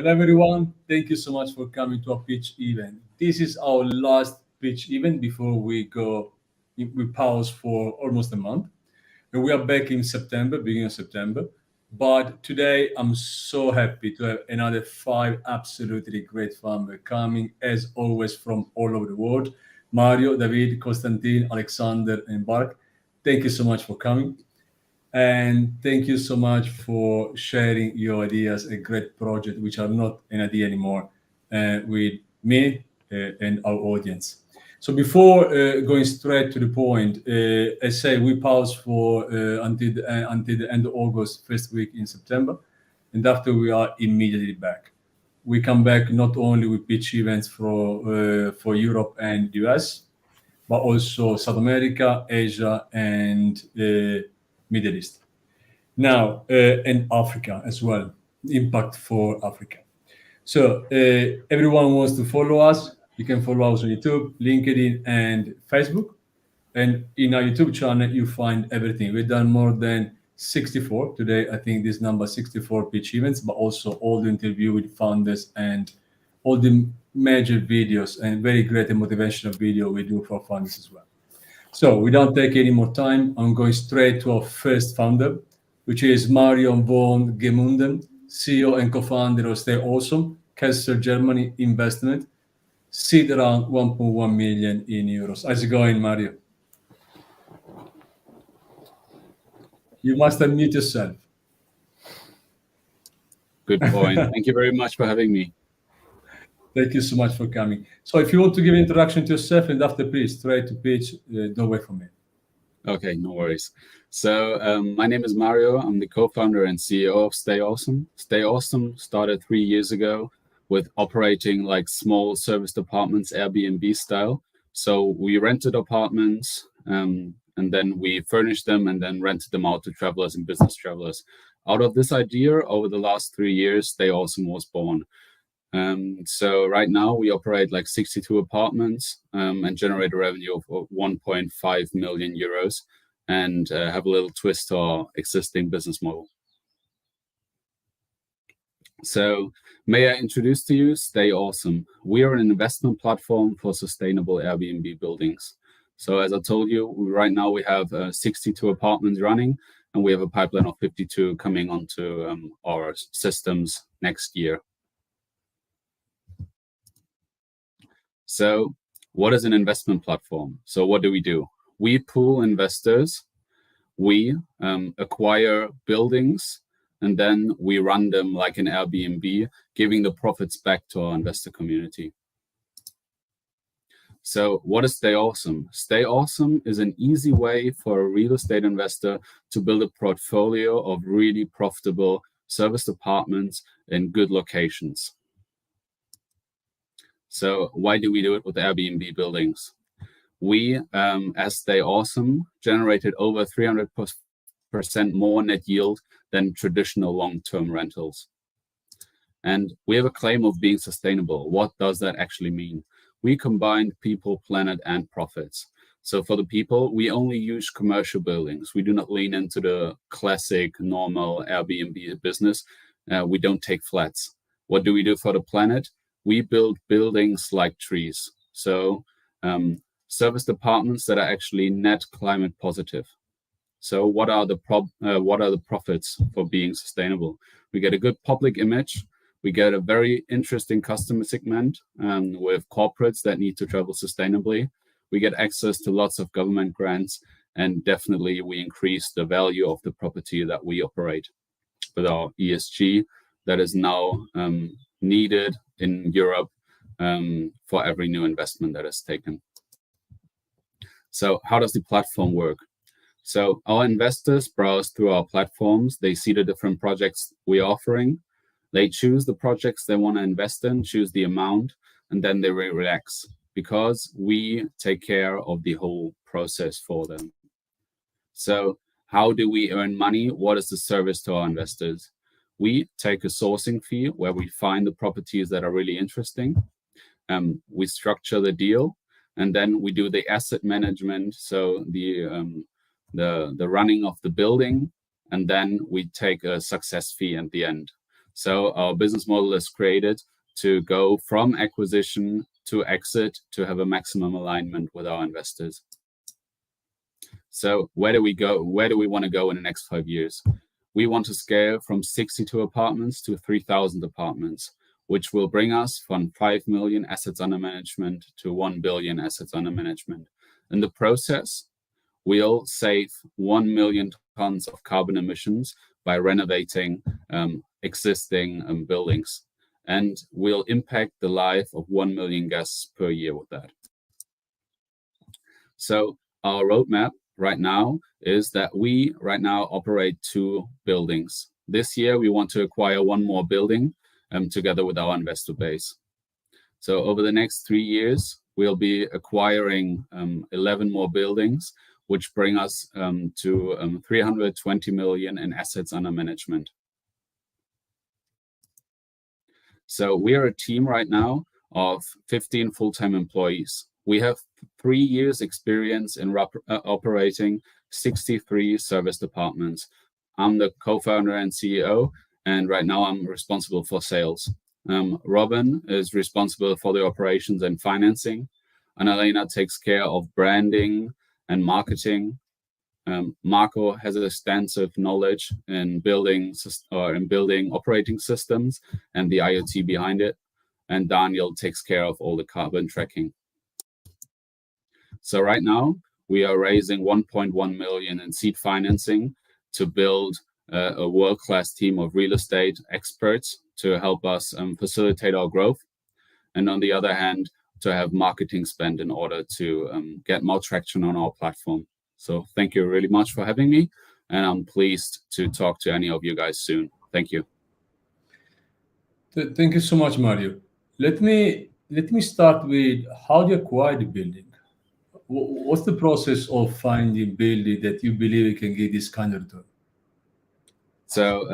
Hello everyone, thank you so much for coming to our pitch event. This is our last pitch event before we pause for almost a month. And we are back in September, beginning of September. But today I'm so happy to have another 5 absolutely great founders coming as always from all over the world. Mario, David, Konstantin, Alexander, and Burak. Thank you so much for coming. And thank you so much for sharing your ideas, a great project, which are not an idea anymore, with me and our audience. So before going straight to the point, I say we pause for until the end of August, first week in September, and after we are immediately back. We come back not only with pitch events for Europe and US, but also South America, Asia, and Middle East. Now, and Africa as well, impact for Africa. So everyone wants to follow us. You can follow us on YouTube, LinkedIn, and Facebook. And in our YouTube channel, you find everything. We've done more than 64 today. I think this number 64 pitch events, but also all the interview with founders and all the major videos and very great and motivational video we do for founders as well. So we don't take any more time. I'm going straight to our first founder, which is Mario von Gemünden, CEO and co-founder of Stay Awesome, Kessel Germany investment, seed around 1.1 million in euros. How's it going, Mario? You must unmute yourself. Good point. Thank you very much for having me. Thank you so much for coming. So if you want to give an introduction to yourself and after pitch, straight to pitch, don't wait for me. Okay, no worries. So my name is Mario. I'm the co-founder and CEO of Stay Awesome. Stay Awesome started 3 years ago with operating like small service apartments, Airbnb style. So we rented apartments and then we furnished them and then rented them out to travelers and business travelers. Out of this idea, over the last 3 years, Stay Awesome was born. So right now we operate like 62 apartments and generate a revenue of 1.5 million euros and have a little twist to our existing business model. So may I introduce to you Stay Awesome. We are an investment platform for sustainable Airbnb buildings. So as I told you, right now we have 62 apartments running and we have a pipeline of 52 coming onto our systems next year. So what is an investment platform? So what do? We pool investors, we acquire buildings, and then we run them like an Airbnb, giving the profits back to our investor community. So what is Stay Awesome? Stay Awesome is an easy way for a real estate investor to build a portfolio of really profitable serviced apartments in good locations. So why do we do it with Airbnb buildings? We, as Stay Awesome, generated over 300% more net yield than traditional long-term rentals. And we have a claim of being sustainable. What does that actually mean? We combined people, planet, and profits. So for the people, we only use commercial buildings. We do not lean into the classic, normal Airbnb business. We don't take flats. What do we do for the planet? We build buildings like trees. So serviced apartments that are actually net climate positive. So what are the profits for being sustainable? We get a good public image. We get a very interesting customer segment with corporates that need to travel sustainably. We get access to lots of government grants, and definitely we increase the value of the property that we operate with our ESG that is now needed in Europe for every new investment that is taken. So how does the platform work? So our investors browse through our platforms. They see the different projects we're offering. They choose the projects they want to invest in, choose the amount, and then they relax because we take care of the whole process for them. So how do we earn money? What is the service to our investors? We take a sourcing fee where we find the properties that are really interesting. We structure the deal, and then we do the asset management, so the running of the building, and then we take a success fee at the end. So our business model is created to go from acquisition to exit to have a maximum alignment with our investors. So where do we go? Where do we want to go in the next 5 years? We want to scale from 62 apartments to 3,000 apartments, which will bring us from 5 million assets under management to 1 billion assets under management. In the process, we'll save 1 million tons of carbon emissions by renovating existing buildings. And we'll impact the life of 1 million guests per year with that. So our roadmap right now is that we right now operate 2 buildings. This year, we want to acquire 1 more building together with our investor base. So over the next 3 years, we'll be acquiring 11 more buildings, which bring us to 320 million in assets under management. So we are a team right now of 15 full-time employees. We have 3 years experience in operating 63 serviced apartments. I'm the co-founder and CEO, and right now I'm responsible for sales. Robin is responsible for the operations and financing. Annalena takes care of branding and marketing. Marco has extensive knowledge in building operating systems and the IoT behind it. And Daniel takes care of all the carbon tracking. So right now, we are raising 1.1 million in seed financing to build a world-class team of real estate experts to help us facilitate our growth. And on the other hand, to have marketing spend in order to get more traction on our platform. So thank you really much for having me. And I'm pleased to talk to any of you guys soon. Thank you. Thank you so much, Mario. Let me start with how do you acquire the building? What's the process of finding building that you believe you can get this kind of return? So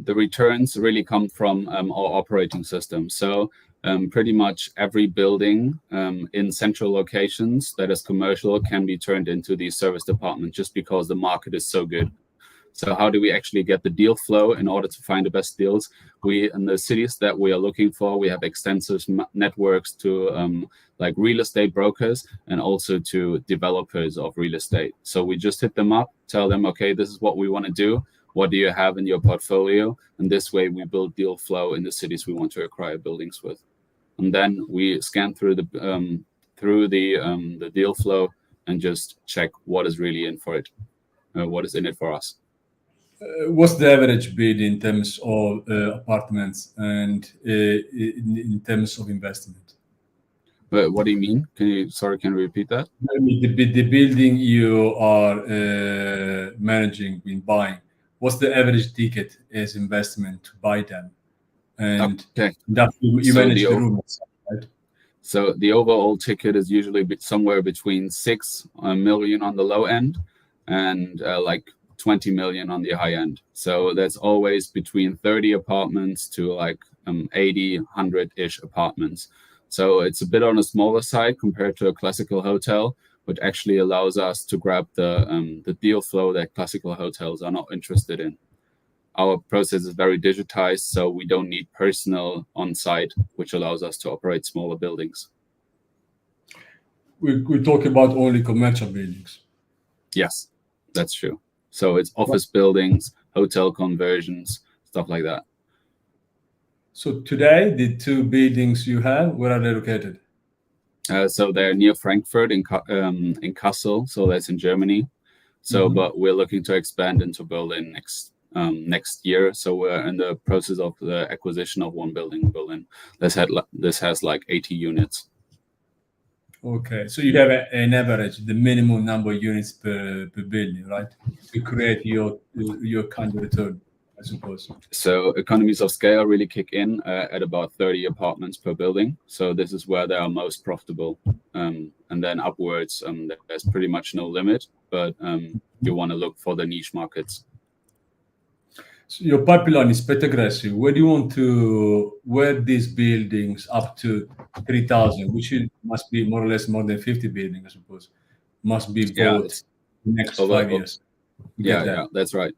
the returns really come from our operating system. So pretty much every building in central locations that is commercial can be turned into these serviced apartments just because the market is so good. So how do we actually get the deal flow in order to find the best deals? We, in the cities that we are looking for, we have extensive networks to like real estate brokers and also to developers of real estate. So we just hit them up, tell them, okay, this is what we want to do. What do you have in your portfolio? And this way we build deal flow in the cities we want to acquire buildings with. And then we scan through the deal flow and just check what is really in for it, what is in it for us. What's the average bid in terms of apartments and in terms of investment? But what do you mean? Can you repeat that? I mean, the building you are managing, buying. What's the average ticket as investment to buy them? And okay, you manage the rooms, right? So the overall ticket is usually somewhere between 6 million on the low end and like 20 million on the high end. So that's always between 30 apartments to like 80, 100-ish apartments. So it's a bit on a smaller side compared to a classical hotel, which actually allows us to grab the deal flow that classical hotels are not interested in. Our process is very digitized, so we don't need personnel on site, which allows us to operate smaller buildings. We talk about only commercial buildings. Yes, that's true. So it's office buildings, hotel conversions, stuff like that. So today, the 2 buildings you have, where are they located? So they're near Frankfurt in Kassel, so that's in Germany. So, but we're looking to expand into Berlin next year. So we're in the process of the acquisition of 1 building in Berlin. This has like 80 units. Okay, so you have an average, the minimum number of units per building, right? To create your kind of return, I suppose. So economies of scale really kick in at about 30 apartments per building. So this is where they are most profitable. And then upwards, there's pretty much no limit, but you want to look for the niche markets. So your pipeline is quite aggressive. Where do you want to, where these buildings up to 3,000, which must be more or less more than 50 buildings, I suppose, must be bought in the next 5 years? Yeah, that's right.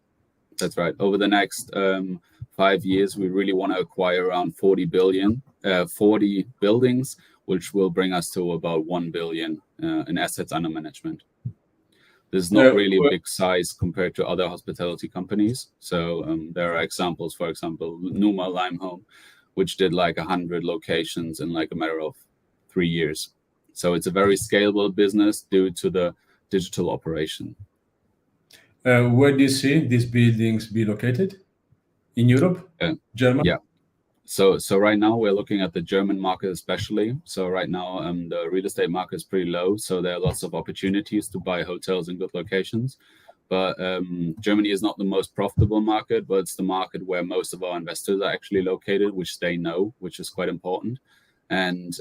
That's right. Over the next 5 years, we really want to acquire around 40 buildings, which will bring us to about 1 billion in assets under management. This is not really a big size compared to other hospitality companies. So there are examples, for example, Numa Limehome, which did like 100 locations in like a matter of 3 years. So it's a very scalable business due to the digital operation. Where do you see these buildings be located? In Europe? Germany? Yeah. So right now we're looking at the German market especially. So right now the real estate market is pretty low. So there are lots of opportunities to buy hotels in good locations. But Germany is not the most profitable market, but it's the market where most of our investors are actually located, which they know, which is quite important. And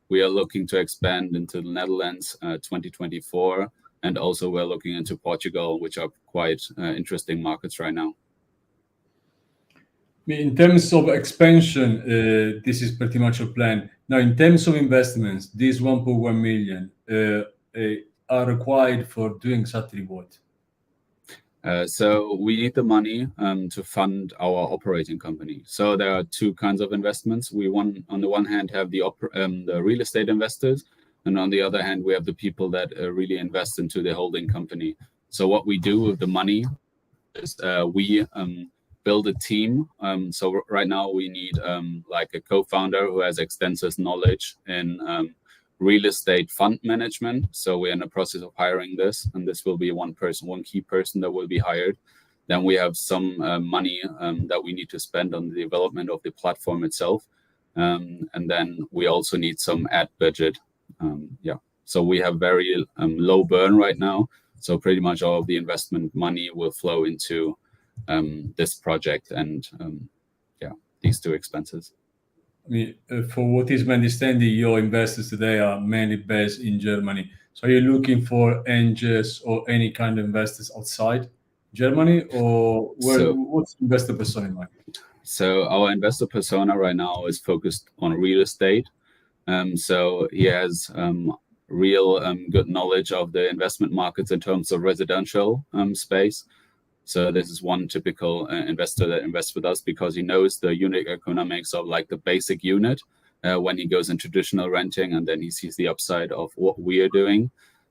we are looking to expand into the Netherlands 2024. And also we're looking into Portugal, which are quite interesting markets right now. In terms of expansion, this is pretty much a plan. Now, in terms of investments, these 1.1 million are required for doing exactly what? So we need the money to fund our operating company. So there are two kinds of investments. We want, on the one hand, have the real estate investors, and on the other hand, we have the people that really invest into the holding company. So what we do with the money is we build a team. So right now we need like a co-founder who has extensive knowledge in real estate fund management. So we're in the process of hiring this, and this will be one key person that will be hired. Then we have some money that we need to spend on the development of the platform itself. And then we also need some ad budget. So we have very low burn right now. So pretty much all of the investment money will flow into this project and these two expenses. I mean, for what is my understanding, your investors today are mainly based in Germany. So are you looking for angels or any kind of investors outside Germany, or what's the investor persona like? So our investor persona right now is focused on real estate. So he has real good knowledge of the investment markets in terms of residential space. So this is one typical investor that invests with us because he knows the unit economics of like the basic unit when he goes in traditional renting, and then he sees the upside of what we are doing.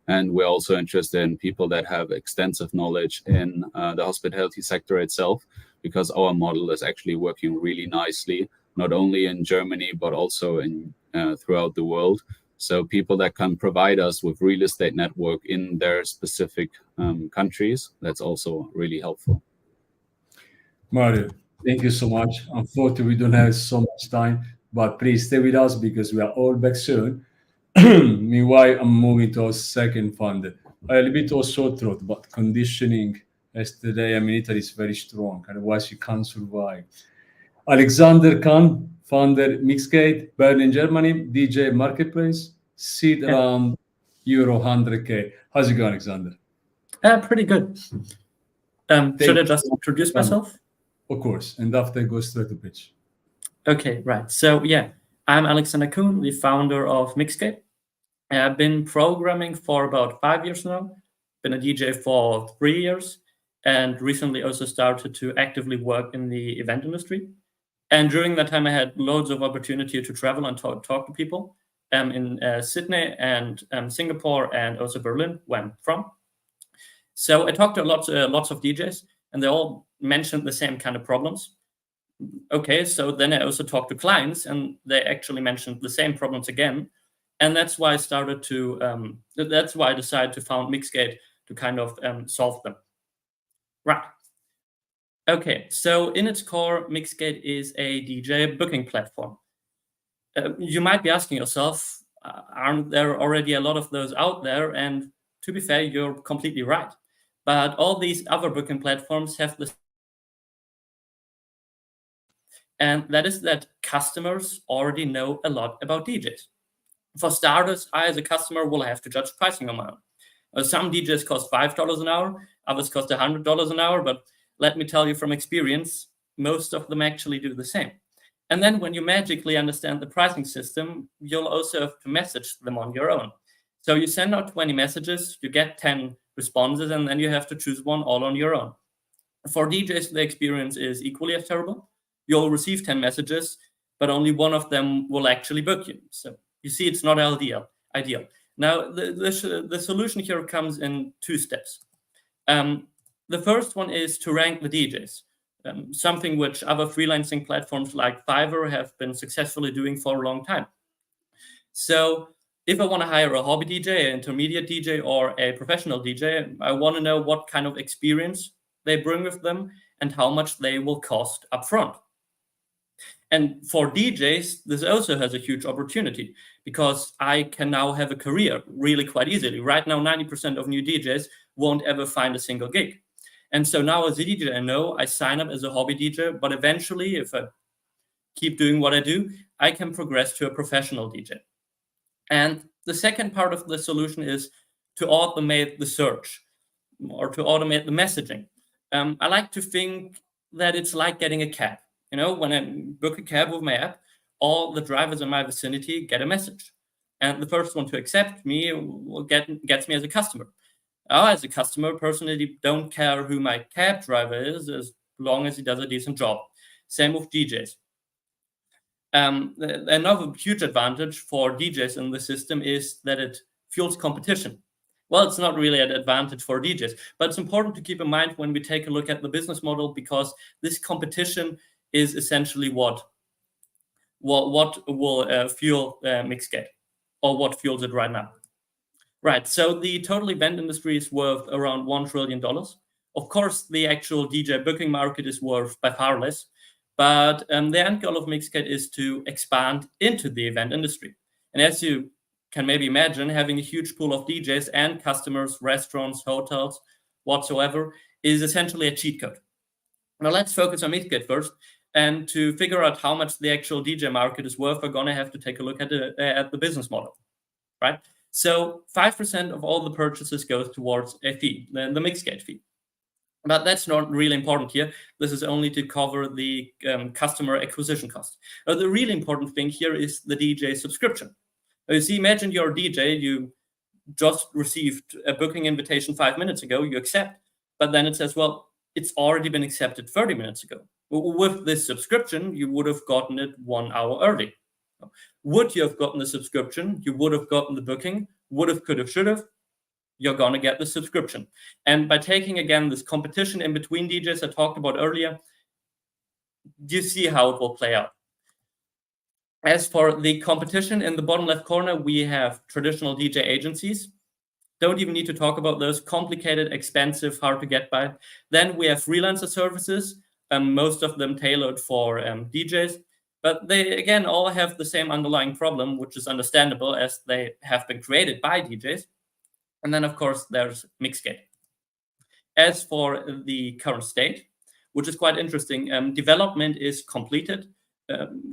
And we're also interested in people that have extensive knowledge in the hospitality sector itself, because our model is actually working really nicely, not only in Germany, but also in throughout the world. So people that can provide us with real estate network in their specific countries, that's also really helpful. Mario, thank you so much. Unfortunately, we don't have so much time, but please stay with us because we are all back soon. Meanwhile, I'm moving to our second fund. A little bit of sore throat, but conditioning yesterday, Italy is very strong. Otherwise, you can't survive. Alexander Kahn, founder Mixgate, Berlin, Germany, DJ Marketplace, seed around Euro 100K. How's it going, Alexander? Pretty good. Should I just introduce myself? Of course, and after go straight to pitch. Okay, right. So yeah, I'm Alexander Kuhn, the founder of Mixgate. I've been programming for about 5 years now, been a DJ for 3 years, and recently also started to actively work in the event industry. And during that time, I had loads of opportunity to travel and talk to people in Sydney and Singapore and also Berlin, where I'm from. So I talked to lots of DJs, and they all mentioned the same kind of problems. Okay, so then I also talked to clients, and they actually mentioned the same problems again. And that's why I decided to found Mixgate to kind of solve them. Right. Okay, so in its core, Mixgate is a DJ booking platform. You might be asking yourself, aren't there already a lot of those out there? And to be fair, you're completely right. But all these other booking platforms have this, and that is that customers already know a lot about DJs. For starters, I as a customer will have to judge pricing on my own. Some DJs cost $5 an hour, others cost $100 an hour, but let me tell you from experience, most of them actually do the same. And then when you magically understand the pricing system, you'll also have to message them on your own. So you send out 20 messages, you get 10 responses, and then you have to choose one all on your own. For DJs, the experience is equally as terrible. You'll receive 10 messages, but only one of them will actually book you. So you see, it's not ideal. Now, the solution here comes in 2 steps. The first one is to rank the DJs, something which other freelancing platforms like Fiverr have been successfully doing for a long time. So if I want to hire a hobby DJ, an intermediate DJ, or a professional DJ, I want to know what kind of experience they bring with them and how much they will cost upfront. And for DJs, this also has a huge opportunity because I can now have a career really quite easily. Right now, 90% of new DJs won't ever find a single gig. And so now as a DJ, I know I sign up as a hobby DJ, but eventually, if I keep doing what I do, I can progress to a professional DJ. And the second part of the solution is to automate the search or to automate the messaging. I like to think that it's like getting a cab. You know, when I book a cab with my app, all the drivers in my vicinity get a message. And the first one to accept me gets me as a customer. As a customer, personally, don't care who my cab driver is as long as he does a decent job. Same with DJs. Another huge advantage for DJs in the system is that it fuels competition. Well, it's not really an advantage for DJs, but it's important to keep in mind when we take a look at the business model, because this competition is essentially what will fuel Mixgate, or what fuels it right now. Right, so the total event industry is worth around $1 trillion. Of course, the actual DJ booking market is worth by far less, but the end goal of Mixgate is to expand into the event industry. And as you can maybe imagine, having a huge pool of DJs and customers, restaurants, hotels, whatsoever, is essentially a cheat code. Now let's focus on Mixgate first. And to figure out how much the actual DJ market is worth, we're going to have to take a look at the business model, right? So 5% of all the purchases goes towards a fee, the Mixgate fee. But that's not really important here. This is only to cover the customer acquisition cost. The really important thing here is the DJ subscription. You see, imagine you're a DJ, you just received a booking invitation 5 minutes ago, you accept, but then it says, well, it's already been accepted 30 minutes ago. With this subscription, you would have gotten it 1 hour early. Would you have gotten the subscription? You would have gotten the booking, would have, could have, should have. You're going to get the subscription. And by taking, again, this competition in between DJs I talked about earlier, you see how it will play out. As for the competition, in the bottom left corner, we have traditional DJ agencies. Don't even need to talk about those. Complicated, expensive, hard to get by. Then we have freelancer services, most of them tailored for DJs. But they, again, all have the same underlying problem, which is understandable as they have been created by DJs. And then, of course, there's Mixgate. As for the current state, which is quite interesting, development is completed.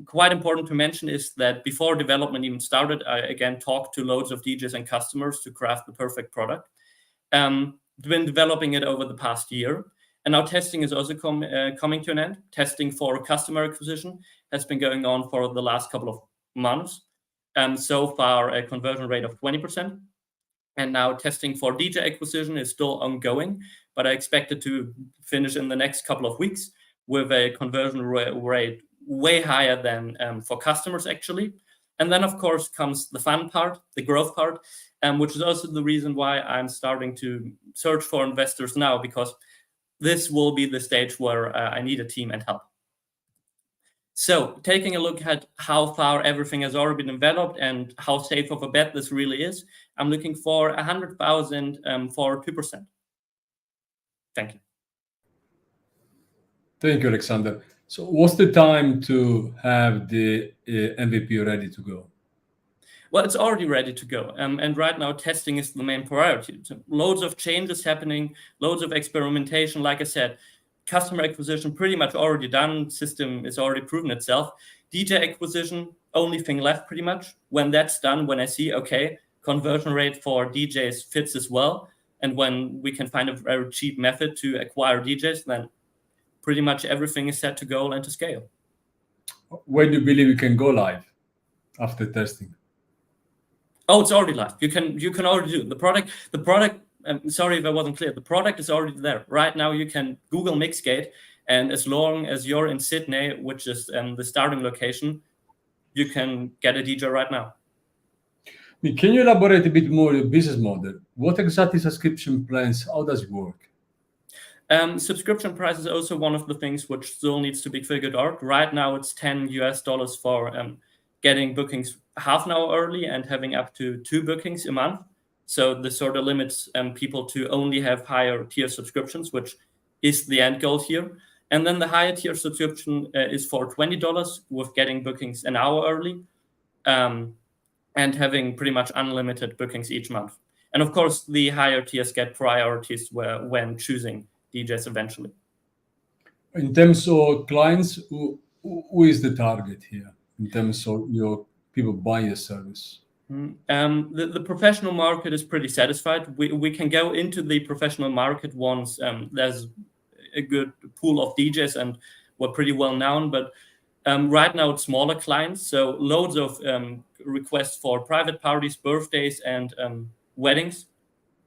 Quite important to mention is that before development even started, I again talked to loads of DJs and customers to craft the perfect product. Been developing it over the past year, and now testing is also coming to an end. Testing for customer acquisition has been going on for the last couple of months. So far, a conversion rate of 20%. And now testing for DJ acquisition is still ongoing, but I expect it to finish in the next couple of weeks with a conversion rate way higher than for customers, actually. And then, of course, comes the fun part, the growth part, which is also the reason why I'm starting to search for investors now, because this will be the stage where I need a team and help. So taking a look at how far everything has already been developed and how safe of a bet this really is, I'm looking for 100,000 for 2%. Thank you. Thank you, Alexander. So what's the time to have the MVP ready to go? Well, it's already ready to go. And right now, testing is the main priority. So loads of changes happening, loads of experimentation. Like I said, customer acquisition pretty much already done. System is already proven itself. DJ acquisition, only thing left pretty much. When that's done, when I see, okay, conversion rate for DJs fits as well, and when we can find a very cheap method to acquire DJs, then pretty much everything is set to go and to scale. When do you believe you can go live after testing? Oh, it's already live. You can already do it. The product sorry if I wasn't clear. The product is already there. Right now, you can Google Mixgate, and as long as you're in Sydney, which is the starting location, you can get a DJ right now. Can you elaborate a bit more on your business model? What exactly subscription plans? How does it work? Subscription price is also one of the things which still needs to be figured out. Right now, it's $10 for getting bookings half an hour early and having up to 2 bookings a month. So this sort of limits people to only have higher tier subscriptions, which is the end goal here. And then the higher tier subscription is for $20 with getting bookings an hour early and having pretty much unlimited bookings each month. And of course, the higher tiers get priorities when choosing DJs eventually. In terms of clients, who is the target here in terms of your people buying your service? The professional market is pretty satisfied. We can go into the professional market once there's a good pool of DJs and we're pretty well known, but right now it's smaller clients, so loads of requests for private parties, birthdays, and weddings,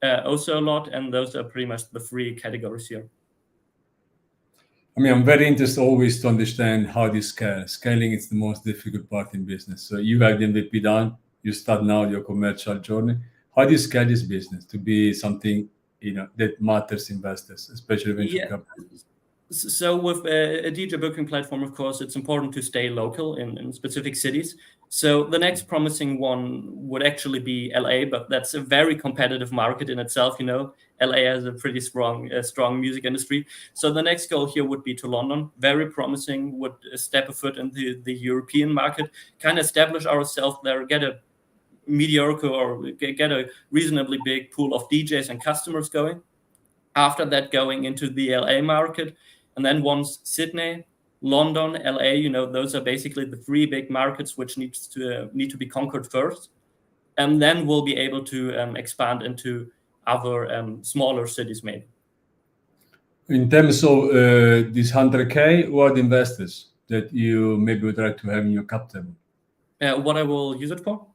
also a lot, and those are pretty much the 3 categories here. I mean, I'm very interested always to understand how this scales. Scaling is the most difficult part in business. So you have the MVP done, you start now your commercial journey. How do you scale this business to be something that matters to investors, especially venture capitalists? So with a DJ booking platform, of course, it's important to stay local in specific cities. So the next promising one would actually be LA, but that's a very competitive market in itself. LA has a pretty strong music industry. So the next goal here would be to London. Very promising, would step a foot into the European market, kind of establish ourselves there, get a mediocre or get a reasonably big pool of DJs and customers going. After that, going into the LA market. And then once Sydney, London, LA, those are basically the 3 big markets which need to be conquered first. And then we'll be able to expand into other smaller cities maybe. In terms of this 100K, who are the investors that you maybe would like to have in your capital? What I will use it for?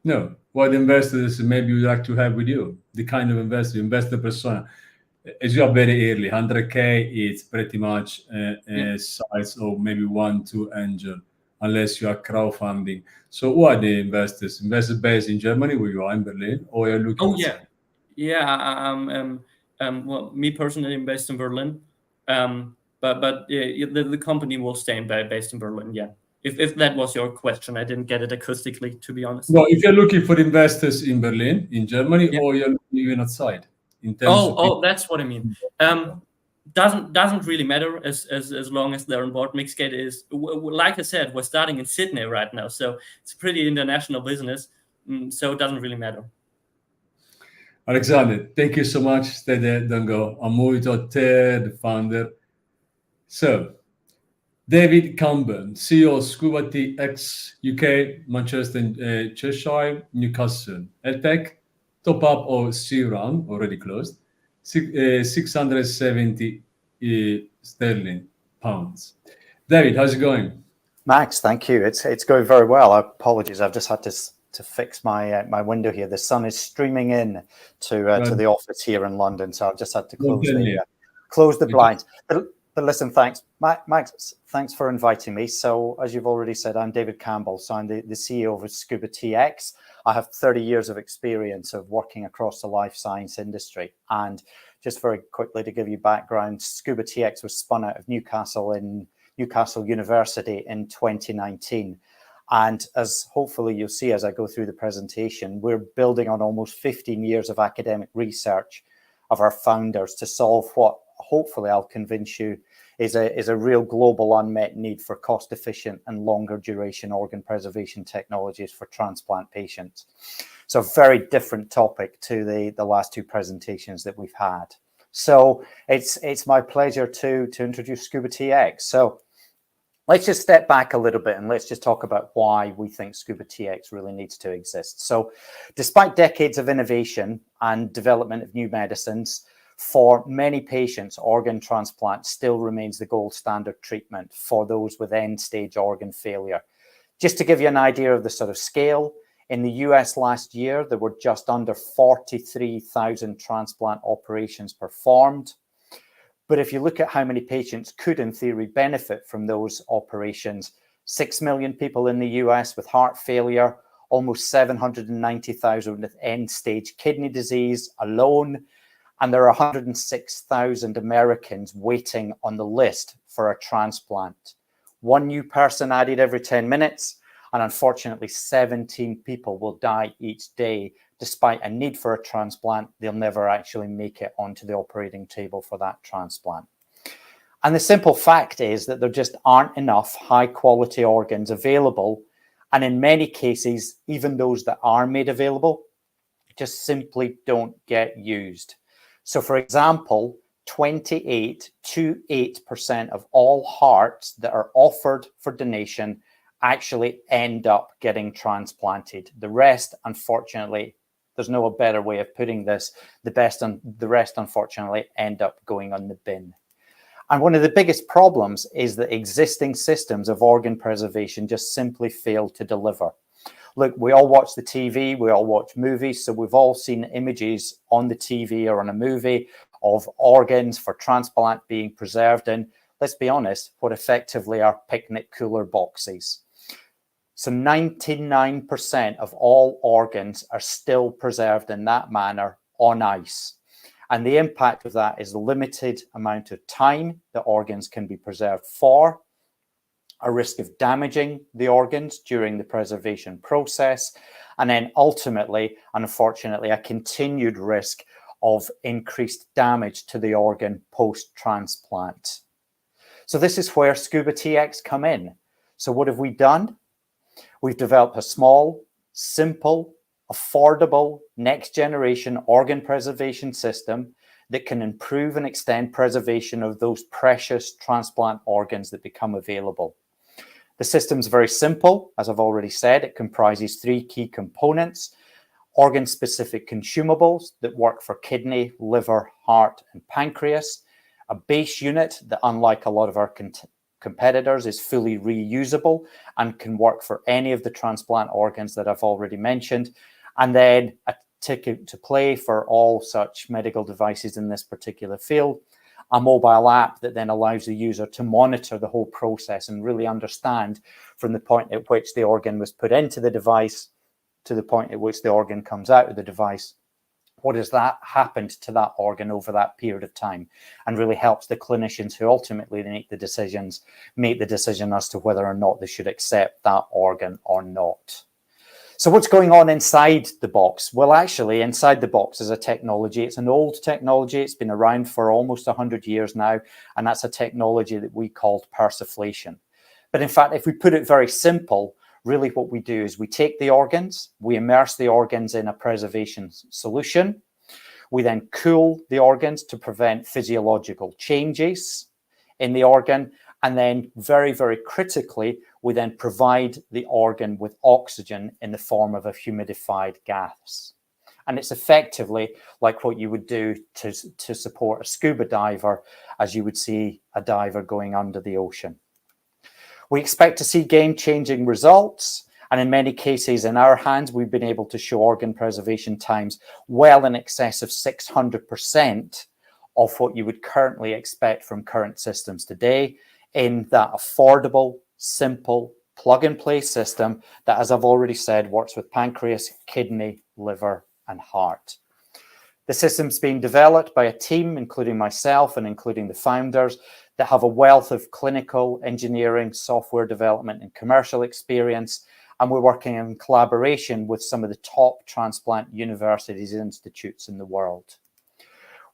No, what investors maybe you'd like to have with you? The kind of investor persona. As you are very early, 100K is pretty much a size of maybe 1-2 angel, unless you are crowdfunding. So who are the investors? Investors based in Germany, where you are in Berlin, or you're looking? Oh yeah. Well, me personally, I'm based in Berlin, but the company will stay based in Berlin. Yeah. If that was your question, I didn't get it acoustically, to be honest. No, if you're looking for investors in Berlin, in Germany, or you're looking even outside. That's what I mean. Doesn't really matter as long as they're on board. Mixgate is, like I said, we're starting in Sydney right now, so it's a pretty international business. So it doesn't really matter. Alexander, thank you so much. Stay there, don't go. I'm Muito Ter, the founder. So, David Campbell, CEO of Scubatx UK, Manchester, Cheshire, Newcastle, LTech. Top up of C round, already closed, 670 sterling pounds. David, how's it going? Max, thank you. It's going very well. Apologies, I've just had to fix my my window here. The sun is streaming in to the office here in London, so I've just had to close the blinds. But listen, thanks, Max. Thanks for inviting me. So as you've already said, I'm David Campbell. So I'm the CEO of Scubatx. I have 30 years of experience of working across the life science industry. And just very quickly to give you background, Scubatx was spun out of Newcastle University in 2019. And as hopefully you'll see as I go through the presentation, we're building on almost 15 years of academic research of our founders to solve what hopefully I'll convince you is a real global unmet need for cost-efficient and longer duration organ preservation technologies for transplant patients. So a very different topic to the last 2 presentations that we've had. So it's my pleasure to introduce Scubatx. So let's just step back a little bit and let's just talk about why we think Scubatx really needs to exist. So despite decades of innovation and development of new medicines, for many patients, organ transplant still remains the gold standard treatment for those with end-stage organ failure. Just to give you an idea of the sort of scale, In the US last year, there were just under 43,000 transplant operations performed. But if you look at how many patients could, in theory, benefit from those operations, 6 million people in the US with heart failure, almost 790,000 with end-stage kidney disease alone, and there are 106,000 Americans waiting on the list for a transplant. One new person added every 10 minutes, and unfortunately 17 people will die each day. Despite a need for a transplant, they'll never actually make it onto the operating table for that transplant. And the simple fact is that there just aren't enough high-quality organs available, and in many cases, even those that are made available just simply don't get used. So for example, 28% of all hearts that are offered for donation actually end up getting transplanted. The rest, unfortunately, there's no better way of putting this, the rest, unfortunately, end up going on the bin. And one of the biggest problems is that existing systems of organ preservation just simply fail to deliver. Look, we all watch the TV, we all watch movies, so we've all seen images on the TV or on a movie of organs for transplant being preserved in, let's be honest, what effectively are picnic cooler boxes. So 99% of all organs are still preserved in that manner on ice. And the impact of that is the limited amount of time that organs can be preserved for, a risk of damaging the organs during the preservation process, and then ultimately, unfortunately, a continued risk of increased damage to the organ post-transplant. So this is where Scubatx come in. So what have we done? We've developed a small, simple, affordable, next-generation organ preservation system that can improve and extend preservation of those precious transplant organs that become available. The system's very simple. As I've already said, it comprises 3 key components: organ-specific consumables that work for kidney, liver, heart, and pancreas, a base unit that, unlike a lot of our competitors, is fully reusable and can work for any of the transplant organs that I've already mentioned, and then a ticket to play for all such medical devices in this particular field, a mobile app that then allows the user to monitor the whole process and really understand from the point at which the organ was put into the device to the point at which the organ comes out of the device. What has that happened to that organ over that period of time, and really helps the clinicians who ultimately make the decision as to whether or not they should accept that organ or not. So what's going on inside the box? Well, actually, inside the box is a technology. It's an old technology. It's been around for almost 100 years now, and that's a technology that we called persiflation. But in fact, if we put it very simple, really what we do is we take the organs, we immerse the organs in a preservation solution. We then cool the organs to prevent physiological changes in the organ. And then very, very critically, we then provide the organ with oxygen in the form of a humidified gas. And it's effectively like what you would do to support a scuba diver, as you would see a diver going under the ocean. We expect to see game-changing results. And in many cases, in our hands, we've been able to show organ preservation times well in excess of 600% of what you would currently expect from current systems today, in that affordable, simple, plug-and-play system that, as I've already said, works with pancreas, kidney, liver, and heart. The system's being developed by a team, including myself and including the founders, that have a wealth of clinical engineering, software development, and commercial experience. And we're working in collaboration with some of the top transplant universities and institutes in the world.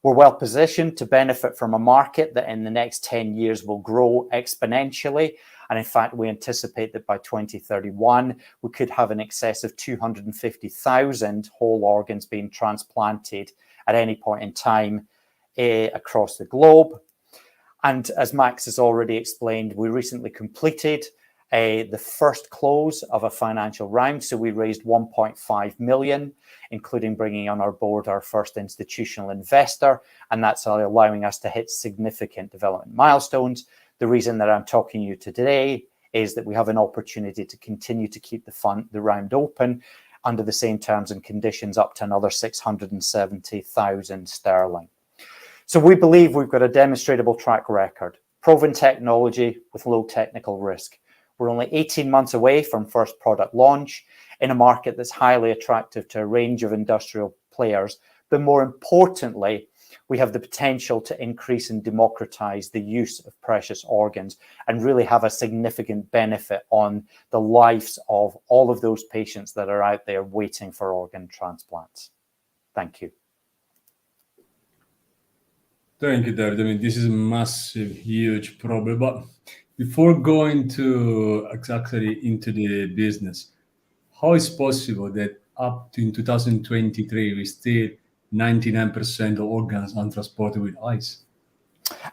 We're well positioned to benefit from a market that in the next 10 years will grow exponentially. And in fact, we anticipate that by 2031, we could have in excess of 250,000 whole organs being transplanted at any point in time across the globe. And as Max has already explained, we recently completed the first close of a financial round. So we raised 1.5 million, including bringing on our board our first institutional investor. And that's allowing us to hit significant development milestones. The reason that I'm talking to you today is that we have an opportunity to continue to keep the round open under the same terms and conditions up to another 670,000 sterling. So we believe we've got a demonstrable track record, proven technology with low technical risk. We're only 18 months away from first product launch in a market that's highly attractive to a range of industrial players. But more importantly, we have the potential to increase and democratize the use of precious organs and really have a significant benefit on the lives of all of those patients that are out there waiting for organ transplants. Thank you. Thank you, David. I mean, this is a massive, huge problem. But before going to exactly into the business, how is possible that up to in 2023, we still 99% of organs untransported with ice?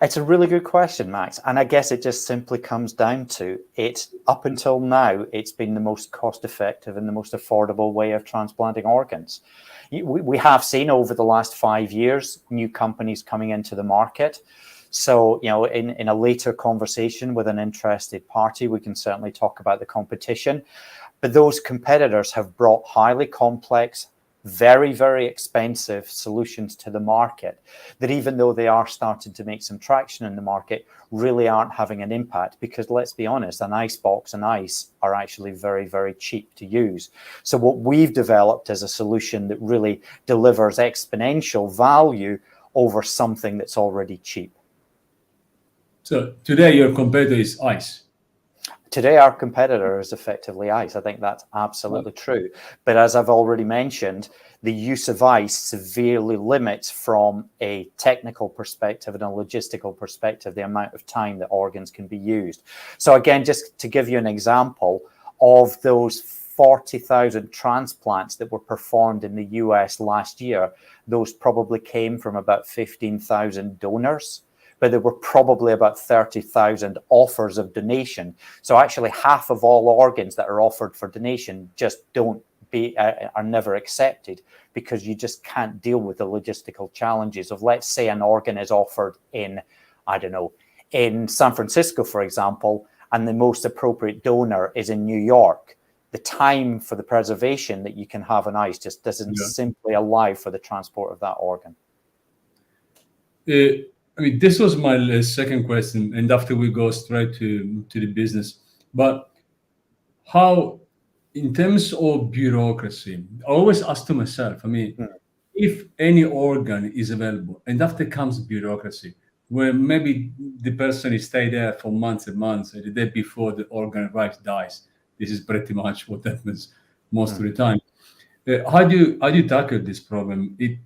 It's a really good question, Max. And I guess it just simply comes down to it. Up until now, it's been the most cost-effective and the most affordable way of transplanting organs. We have seen over the last 5 years, new companies coming into the market. So, you know, in a later conversation with an interested party, we can certainly talk about the competition. But those competitors have brought highly complex, very, very expensive solutions to the market that, even though they are starting to make some traction in the market, really aren't having an impact, because let's be honest, an ice box and ice are actually very, very cheap to use. So what we've developed is a solution that really delivers exponential value over something that's already cheap. So today your competitor is ice. Today, our competitor is effectively ice. I think that's absolutely true. But as I've already mentioned, the use of ice severely limits, from a technical perspective and a logistical perspective, the amount of time that organs can be used. So again, just to give you an example, of those 40,000 transplants that were performed in the US last year, those probably came from about 15,000 donors. But there were probably about 30,000 offers of donation. So actually half of all organs that are offered for donation just are never accepted, because you just can't deal with the logistical challenges of, let's say an organ is offered in, I don't know, in San Francisco, for example, and the most appropriate donor is in New York. The time for the preservation that you can have on ice just doesn't simply allow for the transport of that organ. I mean, this was my second question, and after we go straight to the business. But how, in terms of bureaucracy, I always ask to myself, I mean, if any organ is available, and after comes bureaucracy, where maybe the person is stay there for months and months, and the day before the organ arrives, dies. This is pretty much what happens most of the time. How do you tackle this problem? It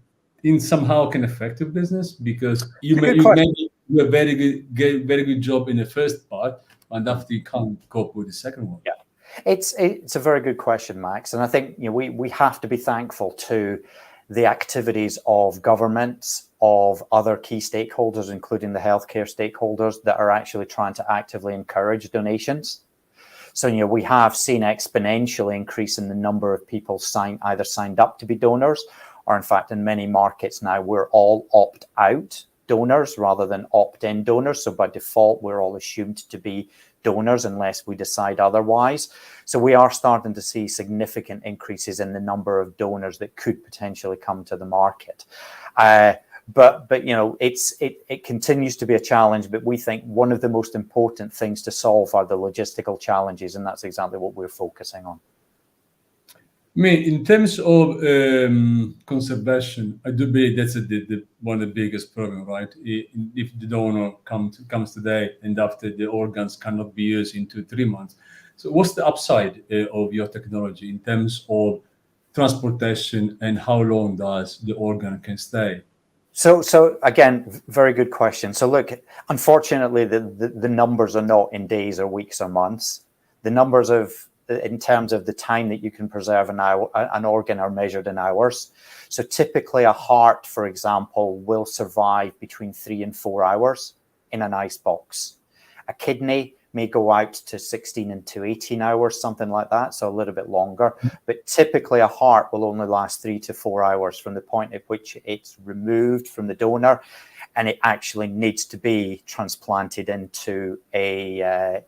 in somehow can affect your business, because you maybe do a very good job in the first part, and after you can't cope with the second one. Yeah, it's a very good question, Max, and I think, you know, we have to be thankful to the activities of governments, of other key stakeholders, including the healthcare stakeholders, that are actually trying to actively encourage donations. So, you know, we have seen exponential increase in the number of people either signed up to be donors, or in fact, in many markets now, we're all opt-out donors rather than opt-in donors. So by default, we're all assumed to be donors unless we decide otherwise. So we are starting to see significant increases in the number of donors that could potentially come to the market. But you know, it continues to be a challenge. But we think one of the most important things to solve are the logistical challenges, and that's exactly what we're focusing on. I mean, in terms of conservation, I do believe that's one of the biggest problems, right? If the donor comes today and after the organs cannot be used in 2-3 months. So what's the upside of your technology in terms of transportation, and how long does the organ can stay? So again, very good question. So look, unfortunately, the numbers are not in days or weeks or months. The numbers in terms of the time that you can preserve an organ are measured in hours. So typically a heart, for example, will survive between 3 and 4 hours in an ice box. A kidney may go out to 16 to 18 hours, something like that, so a little bit longer. But typically a heart will only last 3 to 4 hours from the point at which it's removed from the donor, and it actually needs to be transplanted into a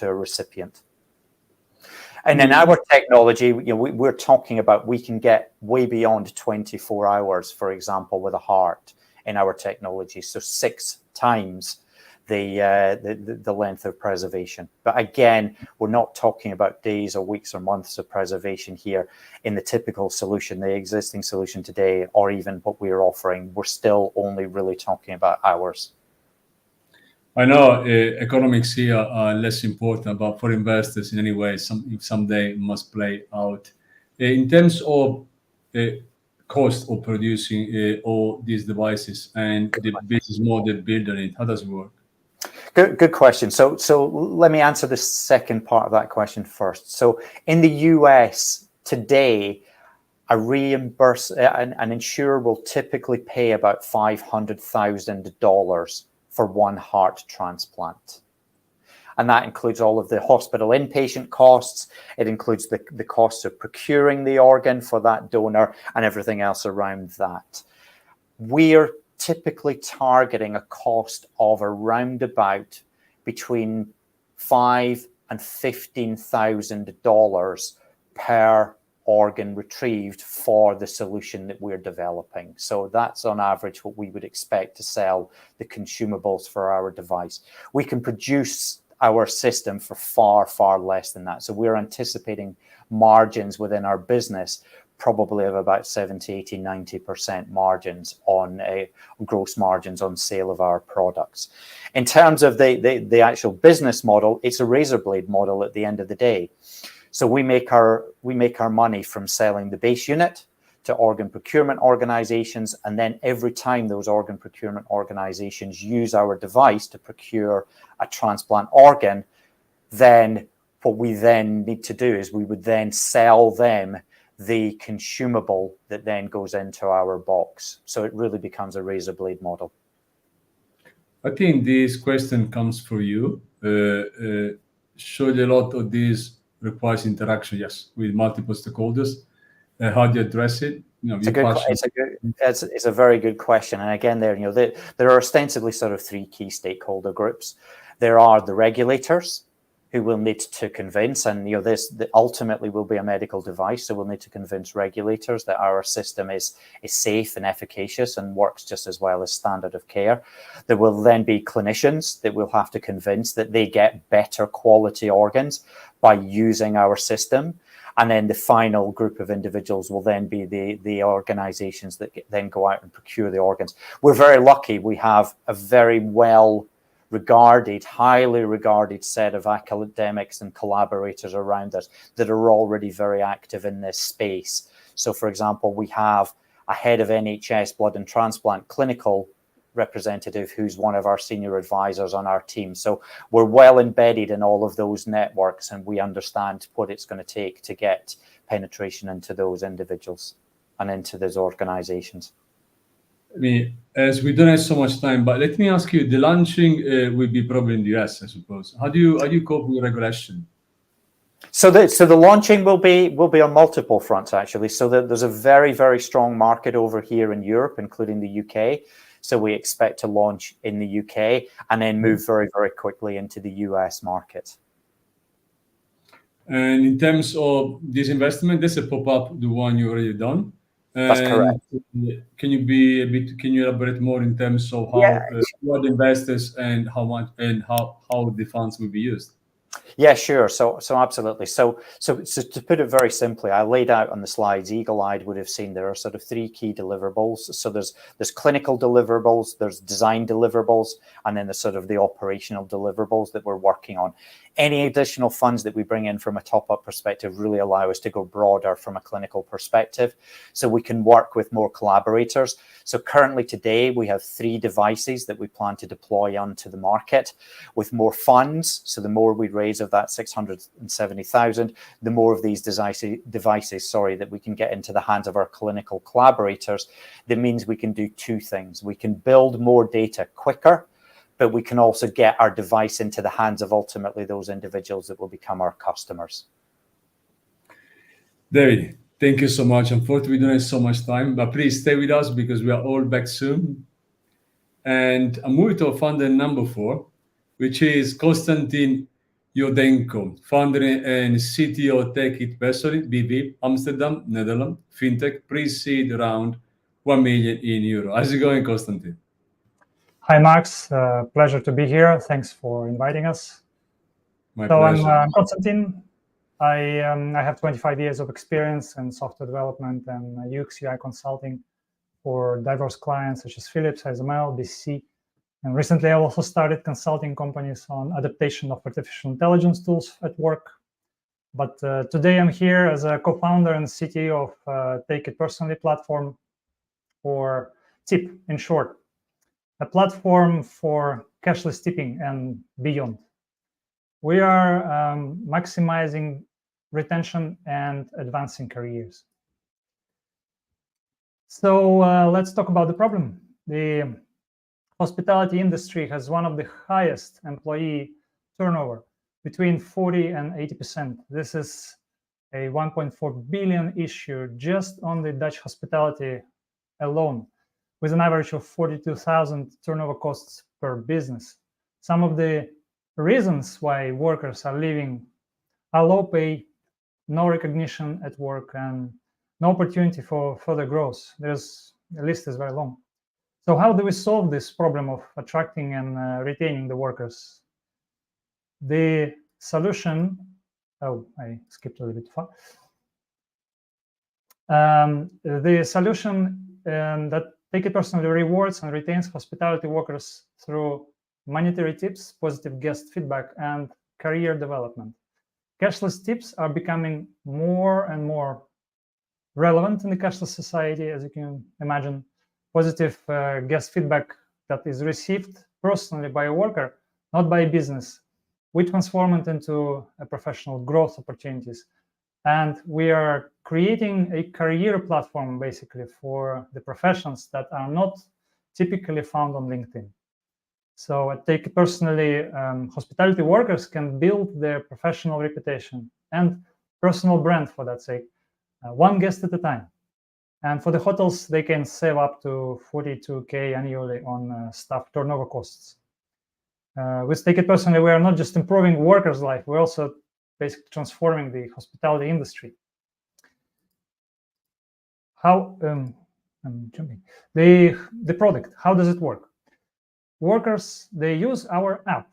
recipient. And in our technology, we're talking about we can get way beyond 24 hours, for example, with a heart in our technology. So 6 times the length of preservation. But again, we're not talking about days or weeks or months of preservation here in the typical solution, the existing solution today, or even what we're offering. We're still only really talking about hours. I know economics here are less important, but for investors in any way, someday must play out. In terms of cost of producing all these devices and the business model built on it, how does it work? Good question. So let me answer the second part of that question first. So in the US today, an insurer will typically pay about $500,000 for one heart transplant. And that includes all of the hospital inpatient costs. It includes the costs of procuring the organ for that donor and everything else around that. We're typically targeting a cost of around about between $5,000 and $15,000 per organ retrieved for the solution that we're developing. So that's on average what we would expect to sell the consumables for our device. We can produce our system for far, far less than that. So we're anticipating margins within our business probably of about 70, 80, 90% margins on gross margins on sale of our products. In terms of the actual business model, it's a razor blade model at the end of the day. So we make our money from selling the base unit to organ procurement organizations, and then every time those organ procurement organizations use our device to procure a transplant organ, then what we then need to do is we would then sell them the consumable that then goes into our box. So it really becomes a razor blade model. I think this question comes for you. Surely a lot of this requires interaction, yes, with multiple stakeholders. How do you address it? It's a very good question. And again, there are ostensibly sort of 3 key stakeholder groups. There are the regulators, who will need to convince, and this ultimately will be a medical device, so we'll need to convince regulators that our system is safe and efficacious and works just as well as standard of care. There will then be clinicians that we'll have to convince that they get better quality organs by using our system. And then the final group of individuals will then be the organizations that then go out and procure the organs. We're very lucky. We have a very highly regarded set of academics and collaborators around us that are already very active in this space. So, for example, we have a head of NHS blood and transplant clinical representative who's one of our senior advisors on our team. So we're well embedded in all of those networks, and we understand what it's going to take to get penetration into those individuals and into those organizations. As we don't have so much time, but let me ask you, the launching will be probably in the US, I suppose. How do you cope with regulation? So the launching will be on multiple fronts, actually. So there's a very, very strong market over here in Europe, including the UK. So we expect to launch in the UK and then move very, very quickly into the US market. And in terms of this investment, this is a pop-up, the one you already done. That's correct. Can you elaborate more in terms of how what investors and how much and how the funds will be used? Yeah, sure. So absolutely. So to put it very simply, I laid out on the slides, eagle-eyed would have seen there are sort of 3 key deliverables. So there's clinical deliverables, there's design deliverables, and then there's sort of the operational deliverables that we're working on. Any additional funds that we bring in from a top-up perspective really allow us to go broader from a clinical perspective, so we can work with more collaborators. So currently today, we have 3 devices that we plan to deploy onto the market with more funds. So the more we raise of that 670,000, the more of these devices, that we can get into the hands of our clinical collaborators. That means we can do 2 things. We can build more data quicker, but we can also get our device into the hands of ultimately those individuals that will become our customers. David, thank you so much. Unfortunately, we don't have so much time, but please stay with us because we are all back soon. And I'm moving to founder number 4, which is Konstantin Youdenko, founder and CTO Tech It Vesely, BV, Amsterdam, Netherlands, FinTech, pre-seed around 1 million euro. How's it going, Konstantin? Hi, Max. Pleasure to be here. Thanks for inviting us. My pleasure. I'm Konstantin. I have 25 years of experience in software development and UX UI consulting for diverse clients such as Philips, ASML, BC. And recently, I also started consulting companies on adaptation of artificial intelligence tools at work. But today, I'm here as a co-founder and CTO of Take It Personally platform, or TIP in short, a platform for cashless tipping and beyond. We are maximizing retention and advancing careers. So let's talk about the problem. The hospitality industry has one of the highest employee turnover, between 40 and 80%. This is a 1.4 billion issue just on the Dutch hospitality alone, with an average of 42,000 turnover costs per business. Some of the reasons why workers are leaving are low pay, no recognition at work, and no opportunity for further growth. The list is very long. So how do we solve this problem of attracting and retaining the workers? The solution, I skipped a little bit far. The solution that Take It Personally rewards and retains hospitality workers through monetary tips, positive guest feedback, and career development. Cashless tips are becoming more and more relevant in the cashless society, as you can imagine. Positive guest feedback that is received personally by a worker, not by a business. We transform it into a professional growth opportunities. And we are creating a career platform, basically, for the professions that are not typically found on LinkedIn. So at Take It Personally, hospitality workers can build their professional reputation and personal brand, for that sake, one guest at a time. And for the hotels, they can save up to 42K annually on staff turnover costs. With Take It Personally, we are not just improving workers' life, we're also basically transforming the hospitality industry. How, I'm jumping. The product, how does it work? Workers, they use our app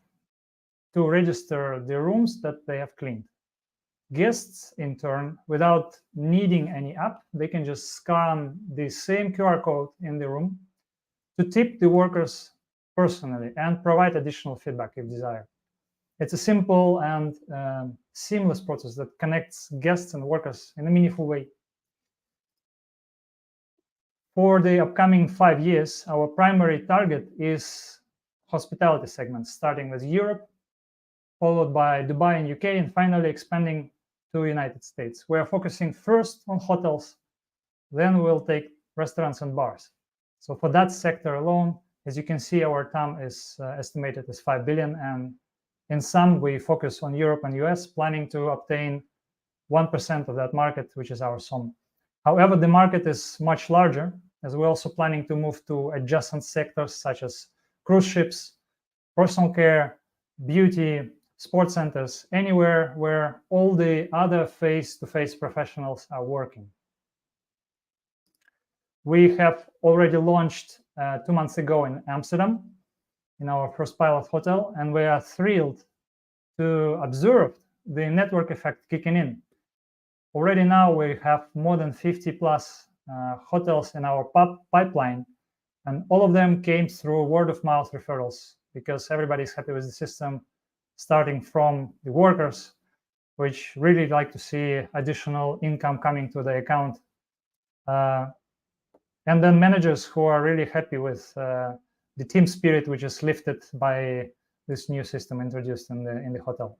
to register the rooms that they have cleaned. Guests, in turn, without needing any app, they can just scan the same QR code in the room to tip the workers personally and provide additional feedback if desired. It's a simple and seamless process that connects guests and workers in a meaningful way. For the upcoming 5 years, our primary target is hospitality segments, starting with Europe, followed by Dubai and UK, and finally expanding to the United States. We are focusing first on hotels, then we'll take restaurants and bars. So for that sector alone, as you can see, our TAM is estimated as 5 billion, and in sum, we focus on Europe and US, planning to obtain 1% of that market, which is our SOM. However, the market is much larger, as we're also planning to move to adjacent sectors such as cruise ships, personal care, beauty, sports centers, anywhere where all the other face-to-face professionals are working. We have already launched 2 months ago in Amsterdam, in our first pilot hotel, and we are thrilled to observe the network effect kicking in. Already now we have more than 50 plus hotels in our pipeline, and all of them came through word of mouth referrals because everybody's happy with the system, starting from the workers, which really like to see additional income coming to the account. And then managers who are really happy with the team spirit, which is lifted by this new system introduced in the hotel.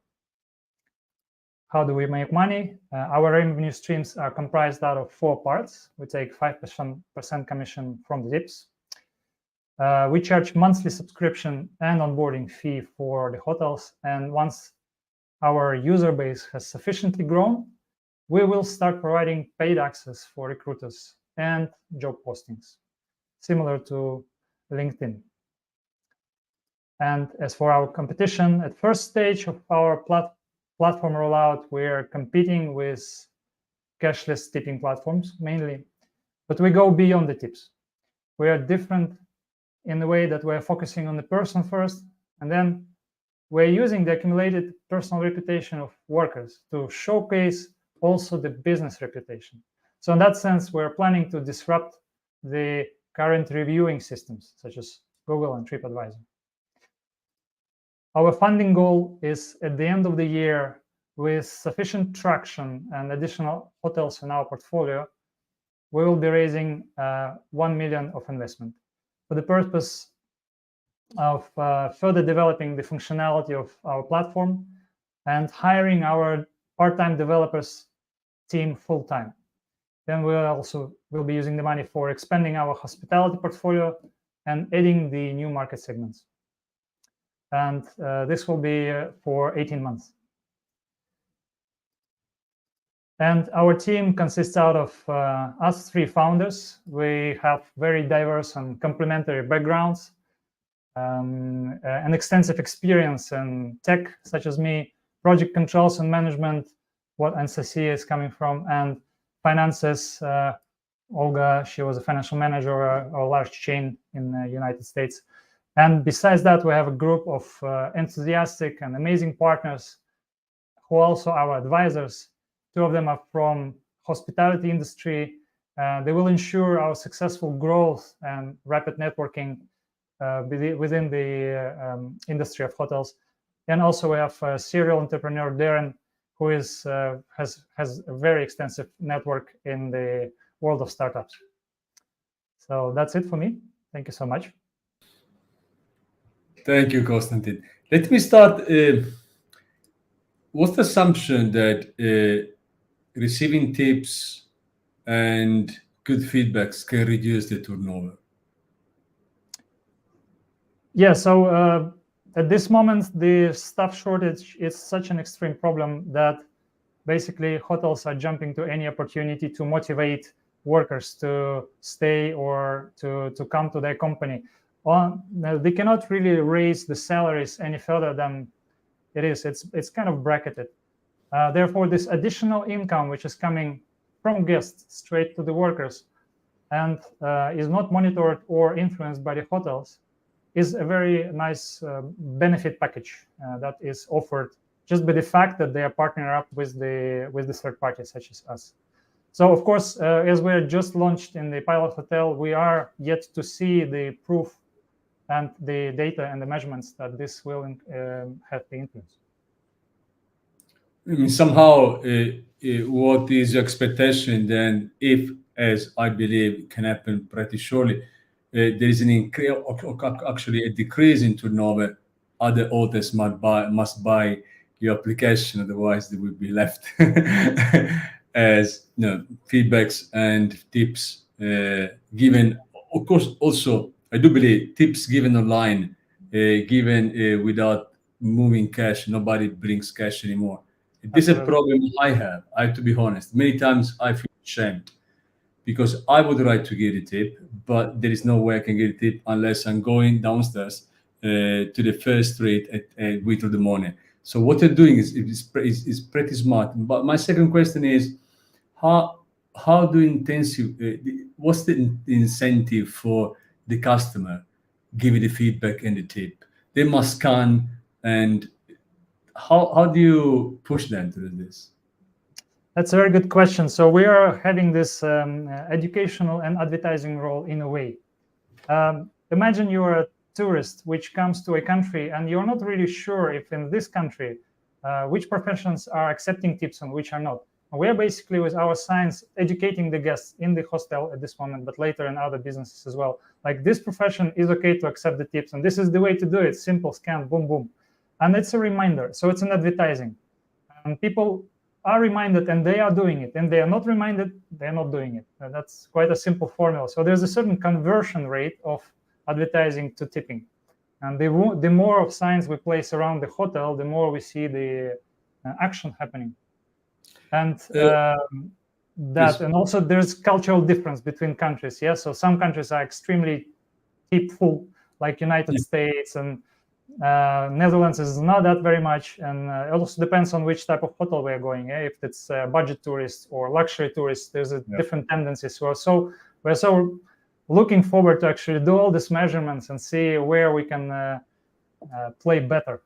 How do we make money? Our revenue streams are comprised out of 4 parts. We take 5% commission from the tips. We charge monthly subscription and onboarding fee for the hotels. And once our user base has sufficiently grown, we will start providing paid access for recruiters and job postings, similar to LinkedIn. And as for our competition, at first stage of our platform rollout, we're competing with cashless tipping platforms mainly, but we go beyond the tips. We are different in the way that we're focusing on the person first, and then we're using the accumulated personal reputation of workers to showcase also the business reputation. So in that sense, we're planning to disrupt the current reviewing systems, such as Google and TripAdvisor. Our funding goal is at the end of the year, with sufficient traction and additional hotels in our portfolio, we will be raising 1 million of investment for the purpose of further developing the functionality of our platform and hiring our part-time developers team full-time. Then we'll be using the money for expanding our hospitality portfolio and adding the new market segments. And this will be for 18 months. And our team consists out of us 3 founders. We have very diverse and complementary backgrounds, an extensive experience in tech, such as me, project controls and management, what NCC is coming from, and finances. Olga, she was a financial manager of a large chain in the United States. And besides that, we have a group of enthusiastic and amazing partners who are also our advisors. 2 of them are from hospitality industry. They will ensure our successful growth and rapid networking within the industry of hotels. And also we have a serial entrepreneur, Darren, who is has a very extensive network in the world of startups. So that's it for me. Thank you so much. Thank you, Konstantin. Let me start. What's the assumption that receiving tips and good feedbacks can reduce the turnover? Yeah, so at this moment, the staff shortage is such an extreme problem that basically hotels are jumping to any opportunity to motivate workers to stay or to come to their company. They cannot really raise the salaries any further than it is. It's kind of bracketed. Therefore, this additional income, which is coming from guests straight to the workers and is not monitored or influenced by the hotels, is a very nice benefit package that is offered just by the fact that they are partnering up with the third parties such as us. So of course, as we're just launched in the pilot hotel, we are yet to see the proof and the data and the measurements that this will have the influence. I mean, somehow, what is your expectation then, if, as I believe can happen pretty shortly, there is actually a decrease in turnover, other hotels must buy your application, otherwise they will be left as feedbacks and tips given. Of course, also I do believe tips given online, given without moving cash, nobody brings cash anymore. This is a problem I have to be honest. Many times I feel ashamed because I would like to give a tip, but there is no way I can get a tip unless I'm going downstairs to the first street at 3 in the morning. So what you're doing is pretty smart. But my second question is, how do you what's the incentive for the customer giving the feedback and the tip? They must scan, and how do you push them to do this? That's a very good question. So we are having this educational and advertising role in a way. Imagine you're a tourist which comes to a country and you're not really sure if in this country which professions are accepting tips and which are not. And we are basically with our signs educating the guests in the hostel at this moment, but later in other businesses as well. Like, this profession is okay to accept the tips, and this is the way to do it. Simple, scan, boom, boom. And it's a reminder. So it's an advertising. And people are reminded and they are doing it. And they are not reminded, they're not doing it. And that's quite a simple formula. So there's a certain conversion rate of advertising to tipping. And the more of signs we place around the hotel, the more we see the action happening. And and also there's cultural difference between countries. Yeah, so some countries are extremely tipful, like United States, and Netherlands is not that very much, and it also depends on which type of hotel we are going. If it's budget tourists or luxury tourists, there's a different tendencies. We're so looking forward to actually do all these measurements and see where we can play better.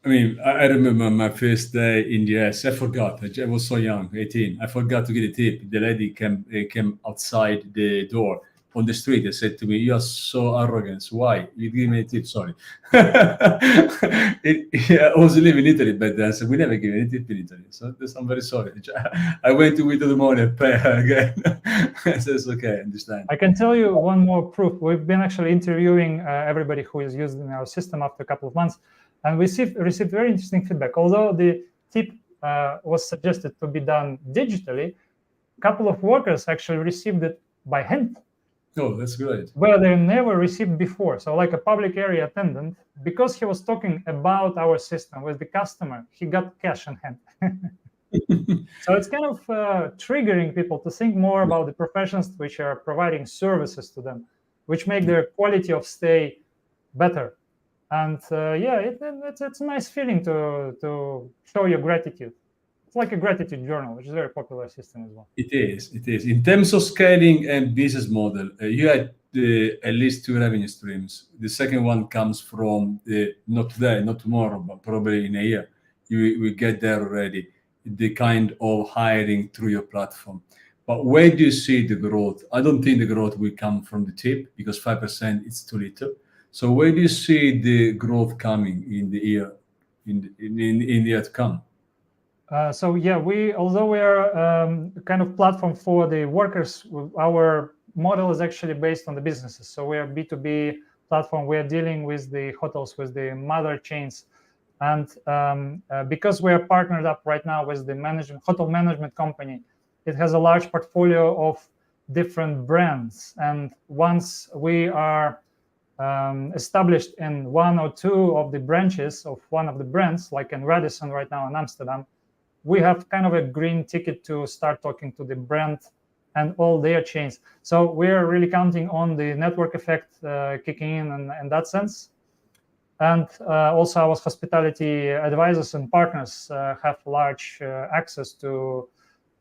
I mean, I remember my first day in the US. I forgot. I was so young, 18. I forgot to get a tip. The lady came outside the door on the street and said to me, "You are so arrogant. Why? You give me a tip." Sorry. I was living in Italy back then, so we never give any tip in Italy. So I'm very sorry. I went to withdraw the money and pay her again. So it's okay, I understand. I can tell you one more proof. We've been actually interviewing everybody who is using our system after a couple of months, and we received very interesting feedback. Although the tip was suggested to be done digitally, a couple of workers actually received it by hand. Oh, that's great. Where they never received before. So like a public area attendant, because he was talking about our system with the customer, he got cash in hand. So it's kind of triggering people to think more about the professions which are providing services to them, which make their quality of stay better. And it's a nice feeling to show your gratitude. It's like a gratitude journal, which is a very popular system as well. It is. In terms of scaling and business model, you had at least 2 revenue streams. The second one comes from not today, not tomorrow, but probably in a year. We get there already. The kind of hiring through your platform. But where do you see the growth? I don't think the growth will come from the tip because 5% is too little. So where do you see the growth coming in the year to come? Although we are kind of platform for the workers, our model is actually based on the businesses. So we are B2B platform. We are dealing with the hotels, with the mother chains. And because we are partnered up right now with the hotel management company, it has a large portfolio of different brands. And once we are established in 1 or 2 of the branches of one of the brands, like in Radisson right now in Amsterdam, we have kind of a green ticket to start talking to the brand and all their chains. So we're really counting on the network effect kicking in that sense. And also our hospitality advisors and partners have large access to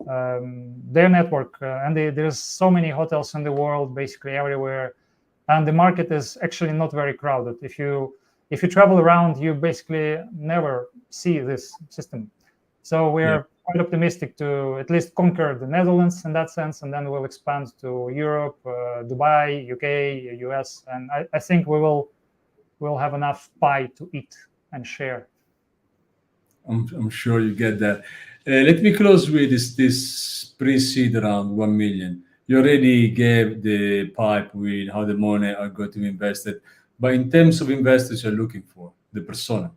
their network. And there's so many hotels in the world, basically everywhere. And the market is actually not very crowded. If you travel around, you basically never see this system. So we're quite optimistic to at least conquer the Netherlands in that sense, and then we'll expand to Europe, Dubai, UK, US, and I think we'll have enough pie to eat and share. I'm sure you get that. Let me close with this pre-seed around 1 million. You already gave the pipe with how the money are going to be invested, but in terms of investors you're looking for, the persona.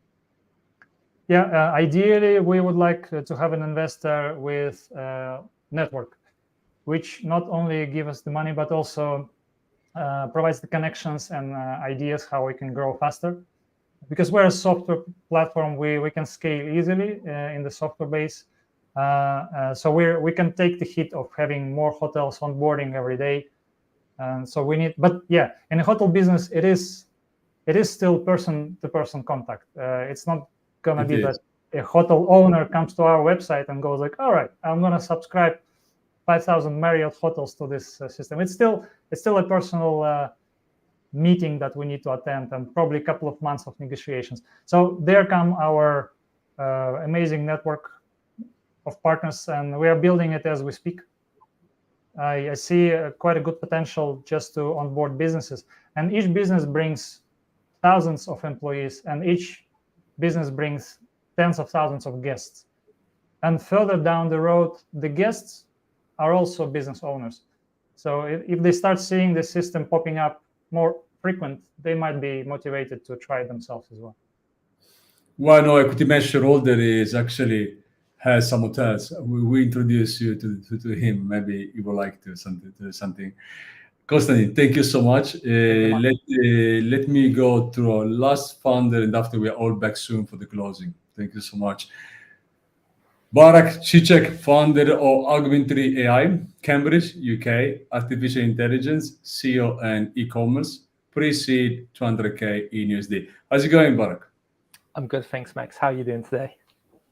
Yeah, ideally, we would like to have an investor with network, which not only give us the money, but also provides the connections and ideas how we can grow faster. Because we're a software platform, we can scale easily in the software base. So we can take the hit of having more hotels onboarding every day. So we need, but yeah, in a hotel business, it is still person-to-person contact. It's not gonna be that a hotel owner comes to our website and goes like, all right, I'm gonna subscribe 5,000 Marriott hotels to this system. It's still a personal meeting that we need to attend and probably a couple of months of negotiations. So there come our amazing network of partners, and we are building it as we speak. I see quite a good potential just to onboard businesses, and each business brings thousands of employees, and each business brings tens of thousands of guests. And further down the road, the guests are also business owners. So if they start seeing the system popping up more frequent, they might be motivated to try it themselves as well. Well, no, EquityMatch shareholder has some hotels. We introduce you to him. Maybe you would like to something. Konstantin, thank you so much. Let me go through our last founder, and after we are all back soon for the closing. Thank you so much. Burak, Cicek, founder of Augmently.ai, Cambridge, UK, artificial intelligence, SEO and e-commerce, pre-seed 200K in USD. How's it going, Burak? I'm good, thanks, Max. How are you doing today?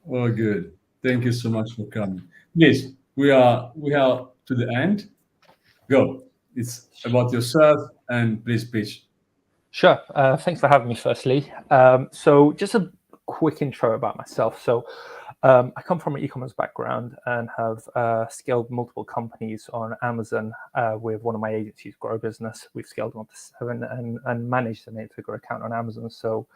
Well, good. Thank you so much for coming. Please, we are to the end. Go. It's about yourself, and please pitch. Sure. Thanks for having me, firstly. So just a quick intro about myself. So I come from an e-commerce background and have scaled multiple companies on Amazon with one of my agencies, Grow Business. We've scaled them up to 7 and managed an 8-figure account on Amazon. So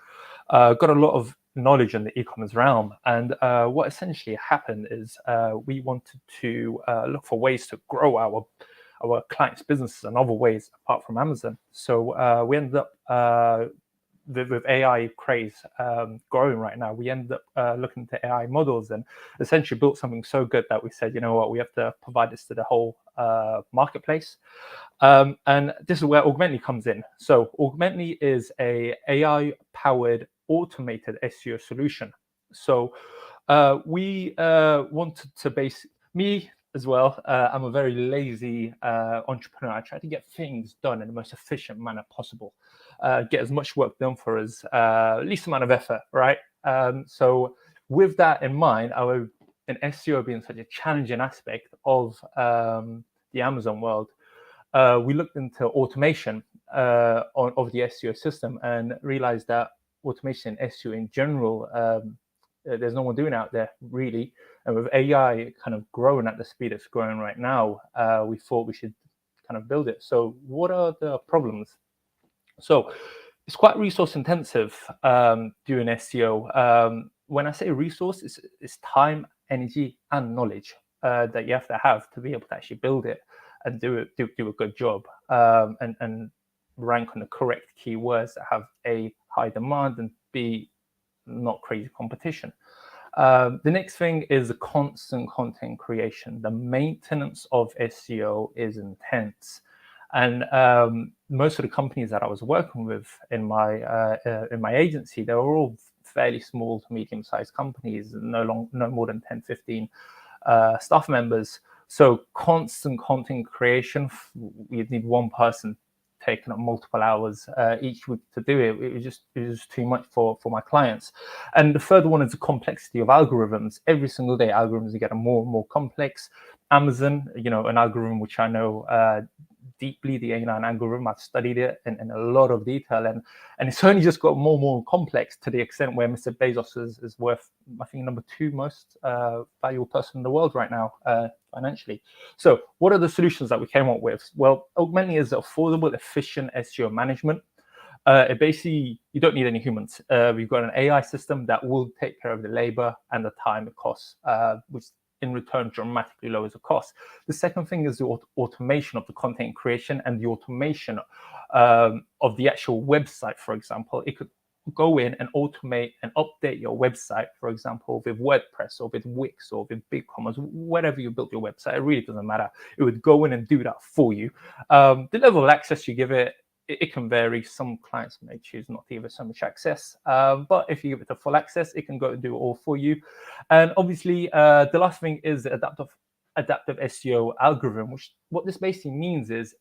got a lot of knowledge in the e-commerce realm. And what essentially happened is we wanted to look for ways to grow our clients' businesses and other ways apart from Amazon. So we ended up with AI craze growing right now, we ended up looking into AI models and essentially built something so good that we said, you know what, we have to provide this to the whole marketplace. And this is where Augmently comes in. So Augmently is a AI-powered automated SEO solution. So we wanted to base me as well. I'm a very lazy entrepreneur. I try to get things done in the most efficient manner possible. Get as much work done for as least amount of effort, right? So with that in mind, in SEO being such a challenging aspect of the Amazon world, we looked into automation of the SEO system and realized that automation SEO in general, there's no one doing it out there really. And with AI kind of growing at the speed it's growing right now, we thought we should kind of build it. So what are the problems? So it's quite resource intensive doing SEO. When I say resource, it's time, energy, and knowledge that you have to be able to actually build it and do a good job and rank on the correct keywords that have A, high demand, and B, not crazy competition. The next thing is the constant content creation. The maintenance of SEO is intense. And most of the companies that I was working with in my agency, they were all fairly small to medium-sized companies, no more than 10, 15 staff members. So constant content creation, you'd need one person taking up multiple hours each week to do it. It was just too much for my clients. And the third one is the complexity of algorithms. Every single day, algorithms are getting more and more complex. Amazon, an algorithm which I know deeply, the A9 algorithm, I've studied it in a lot of detail, and it's only just got more and more complex to the extent where Mr. Bezos is worth, I think, number 2 most valuable person in the world right now financially. So what are the solutions that we came up with? Well, Augmently is affordable, efficient SEO management. It basically, you don't need any humans. We've got an AI system that will take care of the labor and the time it costs, which in return dramatically lowers the cost. The second thing is the automation of the content creation and the automation of the actual website, for example. It could go in and automate and update your website, for example, with WordPress or with Wix or with BigCommerce, whatever you built your website, it really doesn't matter. It would go in and do that for you. The level of access you give it, it can vary. Some clients may choose not to give it so much access, but if you give it the full access, it can go and do it all for you. And obviously, the last thing is the adaptive SEO algorithm, which what this basically means is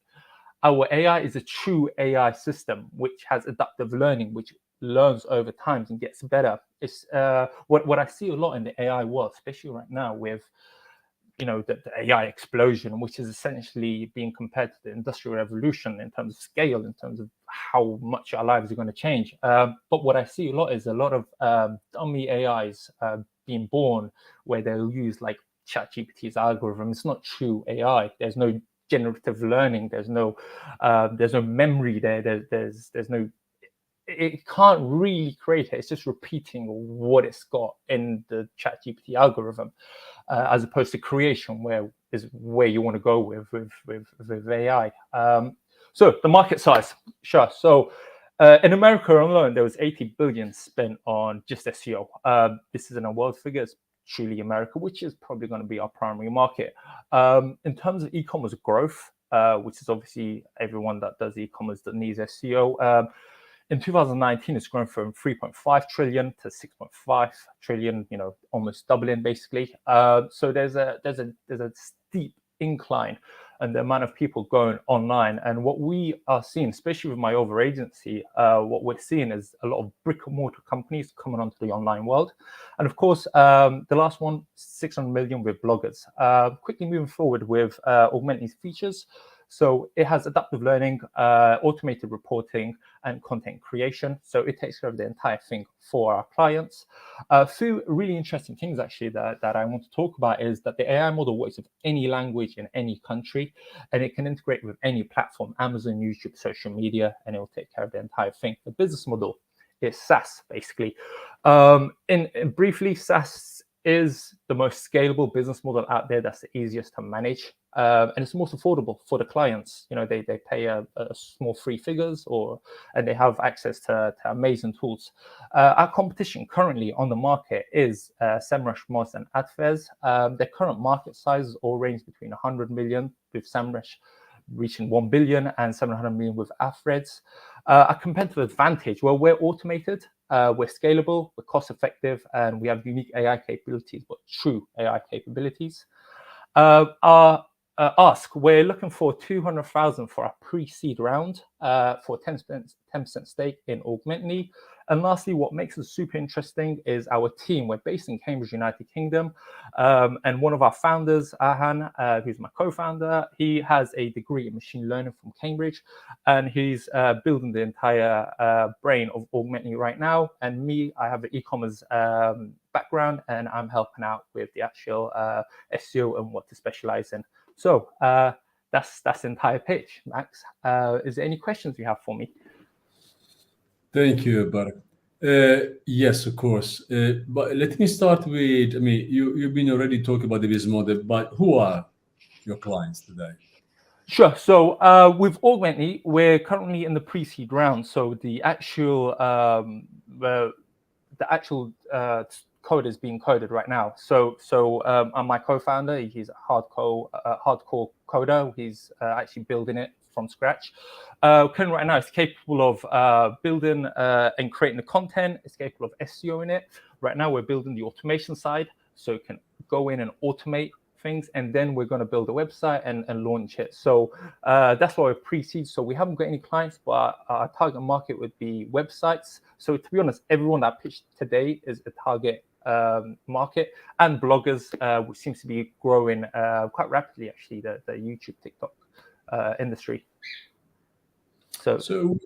our AI is a true AI system which has adaptive learning, which learns over time and gets better. It's what I see a lot in the AI world, especially right now with the AI explosion, which is essentially being compared to the Industrial Revolution in terms of scale, in terms of how much our lives are going to change. But what I see a lot is a lot of dummy AIs being born, where they'll use like ChatGPT's algorithm. It's not true AI. There's no generative learning. There's no memory there. There's no. It can't really create it. It's just repeating what it's got in the ChatGPT algorithm, as opposed to creation, where you want to go with AI. So the market size, sure. So in America alone, there was 80 billion spent on just SEO. This isn't a world figure. It's truly America, which is probably going to be our primary market. In terms of e-commerce growth, which is obviously everyone that does e-commerce that needs SEO. In 2019, it's grown from 3.5 trillion to 6.5 trillion, almost doubling basically. So there's a steep incline. and the amount of people going online. And what we are seeing, especially with my other agency, what we're seeing is a lot of brick and mortar companies coming onto the online world. And of course, the last one, 600 million with bloggers. Quickly moving forward with Augmently's features. So it has adaptive learning, automated reporting, and content creation. So it takes care of the entire thing for our clients. A few really interesting things actually that I want to talk about is that the AI model works with any language in any country, and it can integrate with any platform, Amazon, YouTube, social media, and it will take care of the entire thing. The business model is SaaS, basically. Briefly, SaaS is the most scalable business model out there. That's the easiest to manage, and it's most affordable for the clients. You know, they pay a small free figures, and they have access to amazing tools. Our competition currently on the market is SEMrush, Moz, and Adfairs. Their current market sizes all range between 100 million with SEMrush reaching 1 billion and 700 million with Adfairs. A competitive advantage, well, we're automated, we're scalable, we're cost effective, and we have unique AI capabilities, but true AI capabilities. Our ask, we're looking for 200,000 for our pre-seed round for 10% stake in Augmently. And lastly, what makes us super interesting is our team. We're based in Cambridge, United Kingdom. And one of our founders, Ahan, who's my co-founder, he has a degree in machine learning from Cambridge. And he's building the entire brain of Augmently right now. And me, I have an e-commerce background, and I'm helping out with the actual SEO and what to specialize in. So that's the entire pitch, Max. Is there any questions you have for me? Thank you, Burak. Yes, of course. But let me start with, I mean, you've been already talking about the business model, but who are your clients today? Sure. So with Augmently, we're currently in the pre-seed round. So the actual code is being coded right now. So I'm my co-founder. He's a hardcore coder. He's actually building it from scratch. Kuhn right now is capable of building and creating the content. It's capable of SEO in it. Right now, we're building the automation side, so it can go in and automate things, and then we're going to build a website and launch it. So that's why we're pre-seed. So we haven't got any clients, but our target market would be websites. So to be honest, everyone that pitched today is a target market, and bloggers, which seems to be growing quite rapidly, actually, the YouTube, TikTok industry. So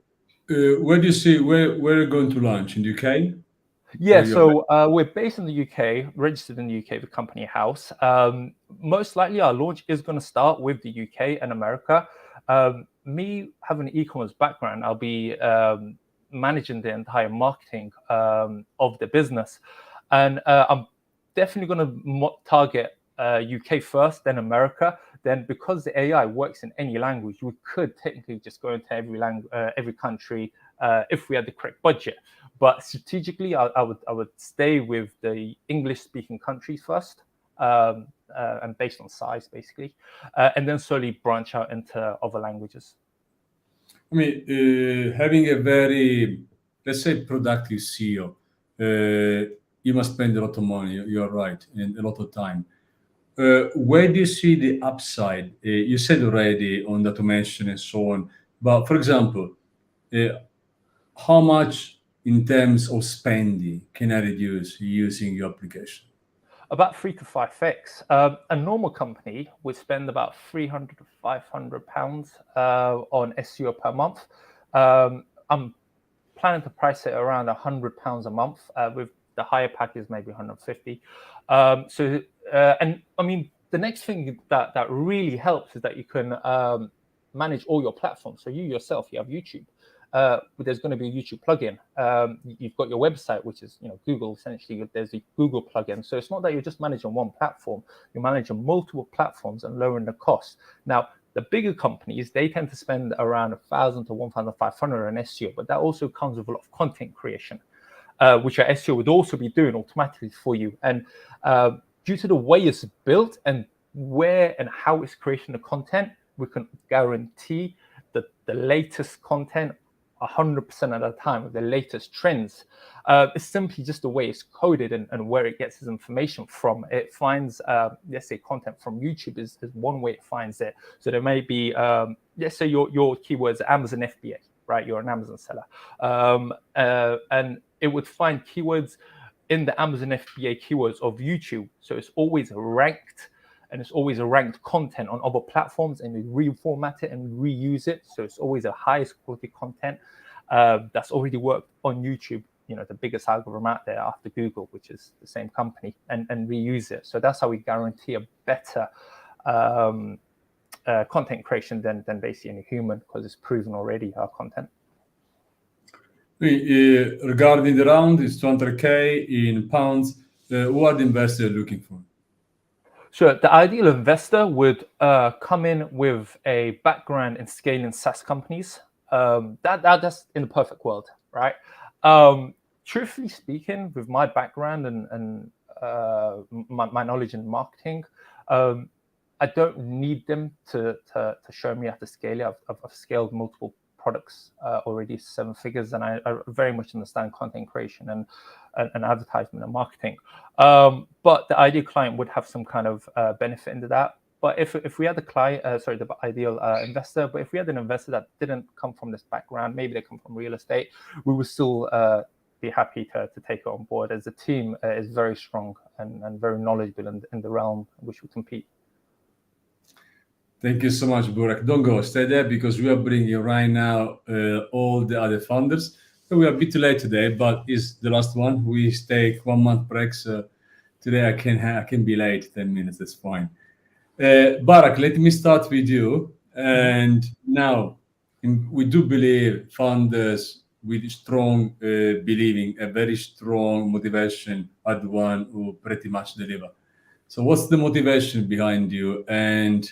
where do you see where are you going to launch in the UK? Yeah, so we're based in the UK, registered in the UK with Company House. Most likely our launch is going to start with the UK and America. Me having an e-commerce background, I'll be managing the entire marketing of the business. And I'm definitely going to target UK first, then America. Then because the AI works in any language, we could technically just go into every country if we had the correct budget. But strategically, I would stay with the English-speaking countries first, and based on size, basically, and then slowly branch out into other languages. I mean, having a very, let's say, productive CEO, you must spend a lot of money. You're right, and a lot of time. Where do you see the upside? You said already on the automation and so on, but for example, how much in terms of spending can I reduce using your application? About 3 to 5x. A normal company would spend about £300 to £500 on SEO per month. I'm planning to price it around £100 a month, with the higher package maybe 150. And I mean, the next thing that really helps is that you can manage all your platforms. So you yourself, you have YouTube. There's going to be a YouTube plugin. You've got your website, which is Google. Essentially, there's a Google plugin. So it's not that you're just managing one platform. You're managing multiple platforms and lowering the cost. Now, the bigger companies, they tend to spend around 1,000 to 1,500 on SEO, but that also comes with a lot of content creation, which our SEO would also be doing automatically for you. And due to the way it's built and where and how it's creating the content, we can guarantee that the latest content 100% of the time with the latest trends. It's simply just the way it's coded and where it gets its information from. It finds, let's say, content from YouTube is one way it finds it. So there may be, let's say your keywords are Amazon FBA, right? You're an Amazon seller. And it would find keywords in the Amazon FBA keywords of YouTube. So it's always ranked, and it's always a ranked content on other platforms, and we reformat it and reuse it. So it's always the highest quality content that's already worked on YouTube, you know, the biggest algorithm out there after Google, which is the same company, and reuse it. So that's how we guarantee a better content creation than basically any human, because it's proven already our content. Regarding the round, it's 200K in pounds. Who are the investors looking for? Sure. The ideal investor would come in with a background in scaling SaaS companies. That's in the perfect world, right? Truthfully speaking, with my background and my knowledge in marketing, I don't need them to show me how to scale it. I've scaled multiple products already, 7 figures, and I very much understand content creation and advertisement and marketing. But the ideal client would have some kind of benefit into that. But if we had the client, the ideal investor, but if we had an investor that didn't come from this background, maybe they come from real estate, we would still be happy to take it on board, as the team is very strong and very knowledgeable in the realm in which we compete. Thank you so much, Burak. Don't go, stay there, because we are bringing right now all the other founders. We are a bit late today, but it's the last one. We take 1 month break, so today I can be late 10 minutes. That's fine. Burak, let me start with you. And now we do believe founders with strong believing, a very strong motivation are the one who pretty much deliver. So what's the motivation behind you, and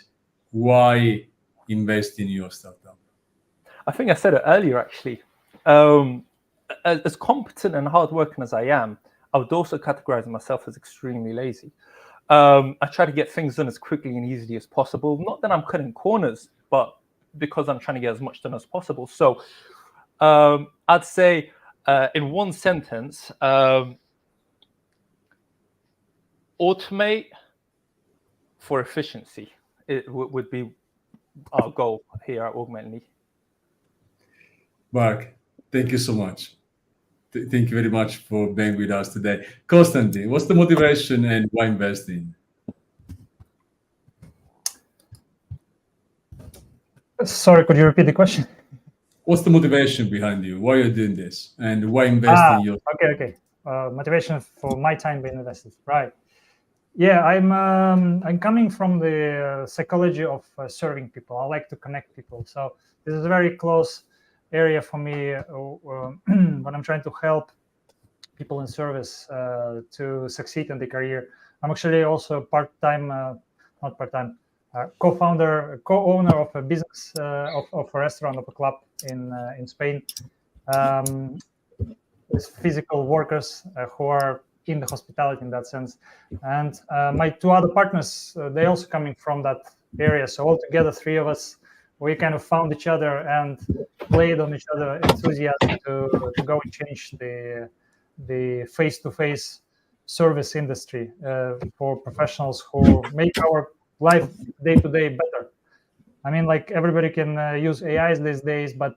why invest in your startup? I think I said it earlier, actually. As competent and hardworking as I am, I would also categorize myself as extremely lazy. I try to get things done as quickly and easily as possible. Not that I'm cutting corners, but because I'm trying to get as much done as possible. So I'd say in one sentence, automate for efficiency. It would be our goal here at Augmently. Burak, thank you so much. Thank you very much for being with us today. Konstantin, what's the motivation and why investing? Sorry, could you repeat the question? What's the motivation behind you? Why you're doing this, and why invest in your? Okay. Motivation for my time being invested, right? Yeah, I'm coming from the psychology of serving people. I like to connect people, so this is a very close area for me when I'm trying to help people in service to succeed in their career. I'm actually also co-owner of a business of a restaurant, of a club in Spain, with physical workers who are in the hospitality in that sense. And my 2 other partners, they also coming from that area. So altogether, 3 of us, we kind of found each other and played on each other enthusiasm to go and change the face-to-face service industry for professionals who make our life day-to-day better. I mean, like, everybody can use AIs these days, but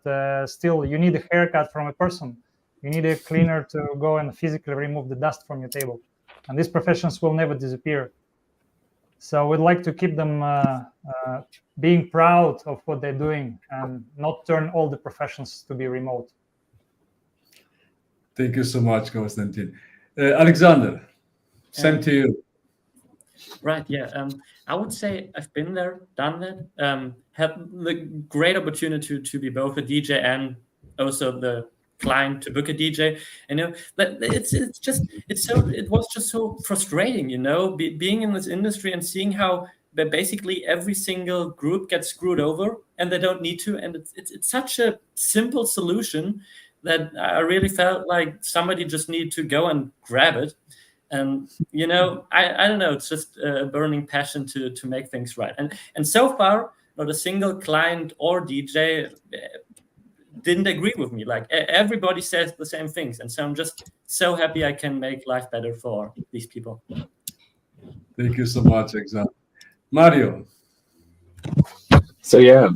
still you need a haircut from a person. You need a cleaner to go and physically remove the dust from your table. And these professions will never disappear. So we'd like to keep them being proud of what they're doing and not turn all the professions to be remote. Thank you so much, Konstantin. Alexander, same to you. Right, yeah. I would say I've been there, done that. Had the great opportunity to be both a DJ and also the client to book a DJ. You know, but it was just so frustrating, you know, being in this industry and seeing how basically every single group gets screwed over and they don't need to. And it's such a simple solution that I really felt like somebody just needed to go and grab it. And, you know, I don't know, it's just a burning passion to make things right. And so far, not a single client or DJ didn't agree with me. Like everybody says the same things, and so I'm just so happy I can make life better for these people. Thank you so much, Alexander. Mario. So yeah,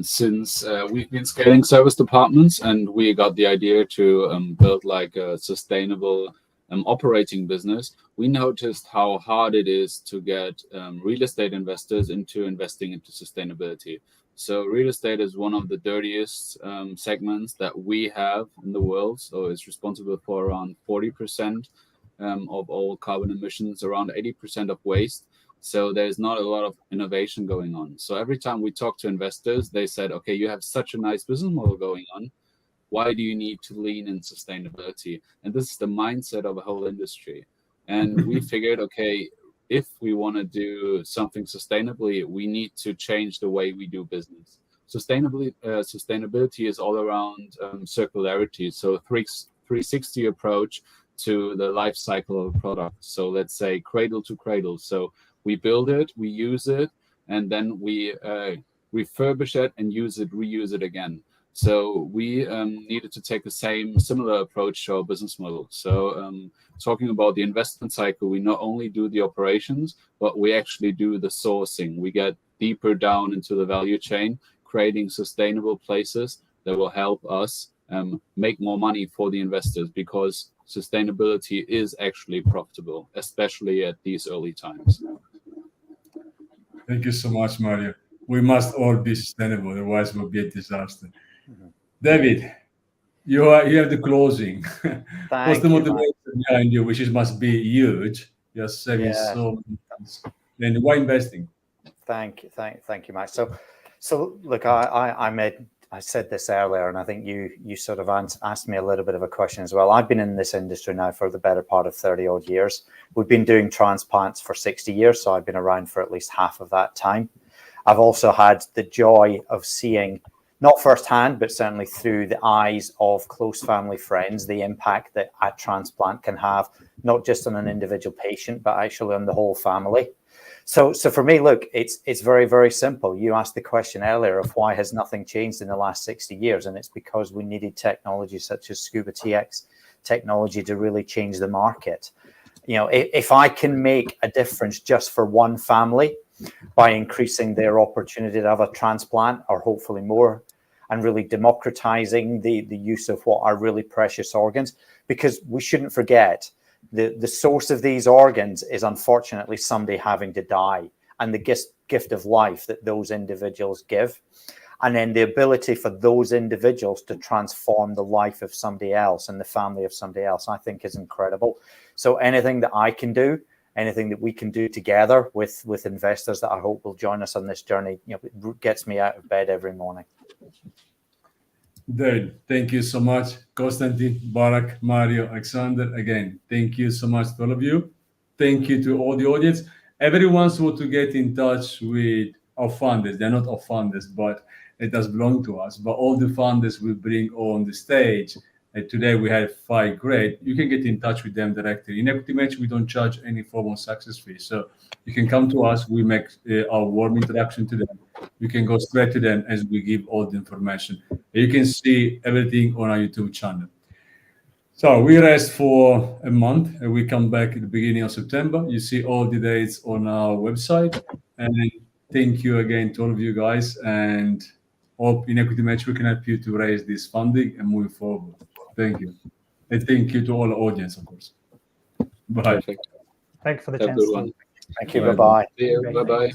since we've been scaling service departments and we got the idea to build like a sustainable operating business, we noticed how hard it is to get real estate investors into investing into sustainability. So real estate is one of the dirtiest segments that we have in the world. So it's responsible for around 40% of all carbon emissions, around 80% of waste. So there's not a lot of innovation going on. So every time we talk to investors, they said, okay, you have such a nice business model going on. Why do you need to lean in sustainability? And this is the mindset of a whole industry. And we figured, okay, if we want to do something sustainably, we need to change the way we do business. Sustainability is all around circularity. So 360 approach to the life cycle of a product. So let's say cradle to cradle. So we build it, we use it, and then we refurbish it and reuse it again. So we needed to take the similar approach to our business model. So talking about the investment cycle, we not only do the operations, but we actually do the sourcing. We get deeper down into the value chain, creating sustainable places that will help us make more money for the investors, because sustainability is actually profitable, especially at these early times. Thank you so much, Mario. We must all be sustainable, otherwise it will be a disaster. David, you have the closing. What's the motivation behind you, which must be huge? You're saving so much. And why investing? Thank you, Mike. So look, I said this earlier, and I think you sort of asked me a little bit of a question as well. I've been in this industry now for the better part of 30 odd years. We've been doing transplants for 60 years, so I've been around for at least half of that time. I've also had the joy of seeing, not firsthand, but certainly through the eyes of close family friends, the impact that a transplant can have, not just on an individual patient, but actually on the whole family. So for me, look, it's very, very simple. You asked the question earlier of why has nothing changed in the last 60 years, and it's because we needed technology such as Scubatx technology to really change the market. You know, if I can make a difference just for one family by increasing their opportunity to have a transplant, or hopefully more, and really democratizing the use of what are really precious organs, because we shouldn't forget the source of these organs is unfortunately somebody having to die, and the gift of life that those individuals give, and then the ability for those individuals to transform the life of somebody else and the family of somebody else, I think is incredible. So anything that I can do, anything that we can do together with investors that I hope will join us on this journey, you know, it gets me out of bed every morning. David, thank you so much. Konstantin, Burak, Mario, Alexander, again, thank you so much to all of you. Thank you to all the audience. Everyone wants to get in touch with our funders. They're not our funders, but it does belong to us. But all the funders we bring on the stage. Today we had 5 great. You can get in touch with them directly. In EquityMatch, we don't charge any form of success fee. So you can come to us. We make our warm introduction to them. You can go straight to them as we give all the information. You can see everything on our YouTube channel. So we rest for a month and we come back at the beginning of September. You see all the dates on our website. And thank you again to all of you guys, and hope in EquityMatch we can help you to raise this funding and move forward. Thank you. And thank you to all the audience, of course. Bye. Perfect. Thank you for the Have a chance. good one. Thank you. Bye-bye. See you. Bye-bye.